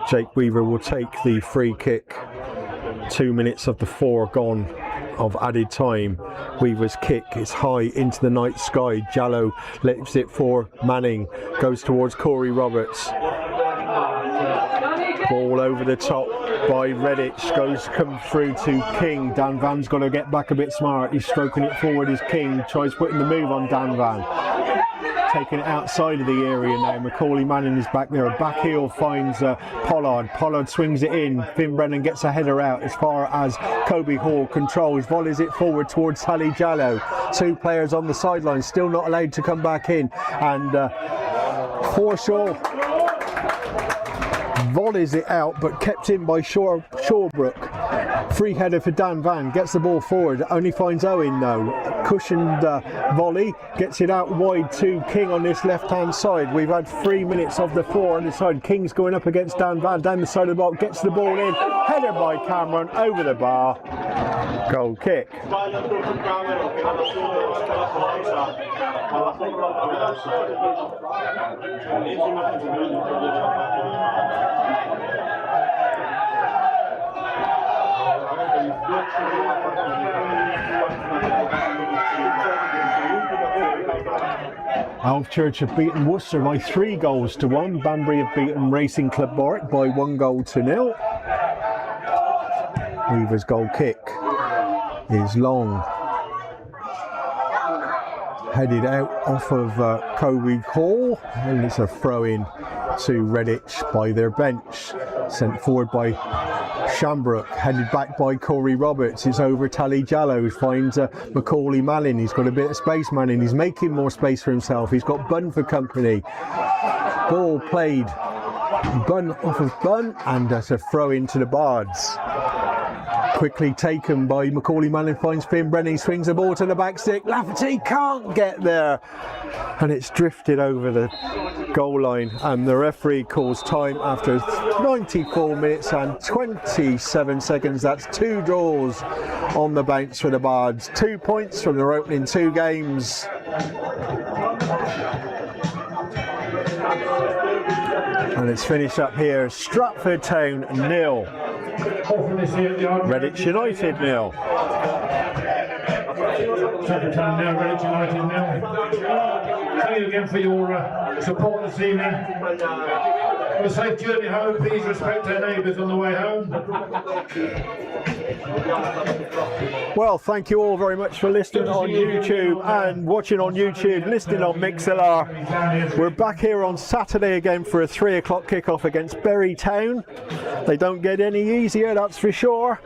Jake Weaver will take the free kick. 2 minutes of the 4 gone of added time. Weaver's kick is high into the night sky. Jallow lets it for Manning. Goes towards Corey Roberts. Ball over the top by Redditch, come through to King. Dan Van's got to get back a bit smart. He's stroking it forward as King tries putting the move on Dan Van. Taking it outside of the area now. Macaulay Manning is back there. A back heel finds Pollard. Pollard swings it in. Finn Brennan gets a header out as far as Kobe Hall controls. Volleys it forward towards Tally Jallow. Two players on the sideline still not allowed to come back in. And Forshaw volleys it out, but kept in by Shawbrook. Free header for Dan Van, gets the ball forward, only finds Owen though. Cushioned volley, gets it out wide to King on this left hand side. We've had 3 minutes of the 4 on this side. King's going up against Dan Van, down the side of the box, gets the ball in, header by Cameron, over the bar, goal kick. Alvechurch have beaten Worcester by 3-1. Banbury have beaten Racing Club Warwick by 1-0. Weaver's goal kick is long. Headed out off of Kobe Hall, and it's a throw in to Redditch by their bench. Sent forward by Shambrook, headed back by Corey Roberts. It's over Tally Jallow, finds Macaulay Malin. He's got a bit of space, Manning. He's making more space for himself. He's got Bunn for company. Ball played Bun off of Bun, and that's a throw into the Bards. Quickly taken by Macaulay Manning, finds Finn Brennan, swings the ball to the back stick. Lafferty can't get there, and it's drifted over the goal line, and the referee calls time after 94 minutes and 27 seconds. That's 2 draws on the bounce for the Bards. 2 points from their opening 2 games. And it's finished up here. Stratford Town 0. Redditch United 0. Stratford Town 0, Redditch United 0. Thank you again for your support this evening. Have a safe journey home. Please respect our neighbours on the way home. Well, thank you all very much for listening on YouTube and watching on YouTube, listening on Mixlr. We're back here on Saturday again for a 3 o'clock kickoff against Bury Town. They don't get any easier, that's for sure.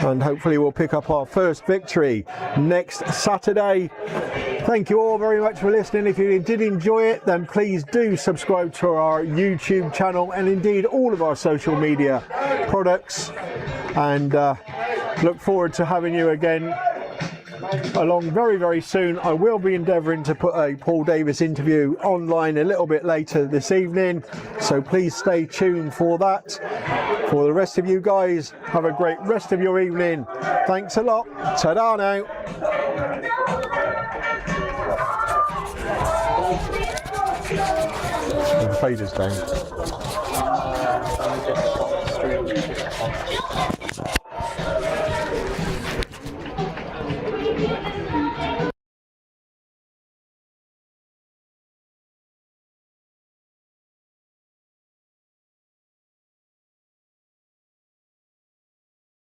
And hopefully we'll pick up our first victory next Saturday. Thank you all very much for listening. If you did enjoy it, then please do subscribe to our YouTube channel and indeed all of our social media products. And look forward to having you again along very, very soon. I will be endeavouring to put a Paul Davis interview online a little bit later this evening, so please stay tuned for that. For the rest of you guys, have a great rest of your evening. Thanks a lot. Ta-da now. The fader's down.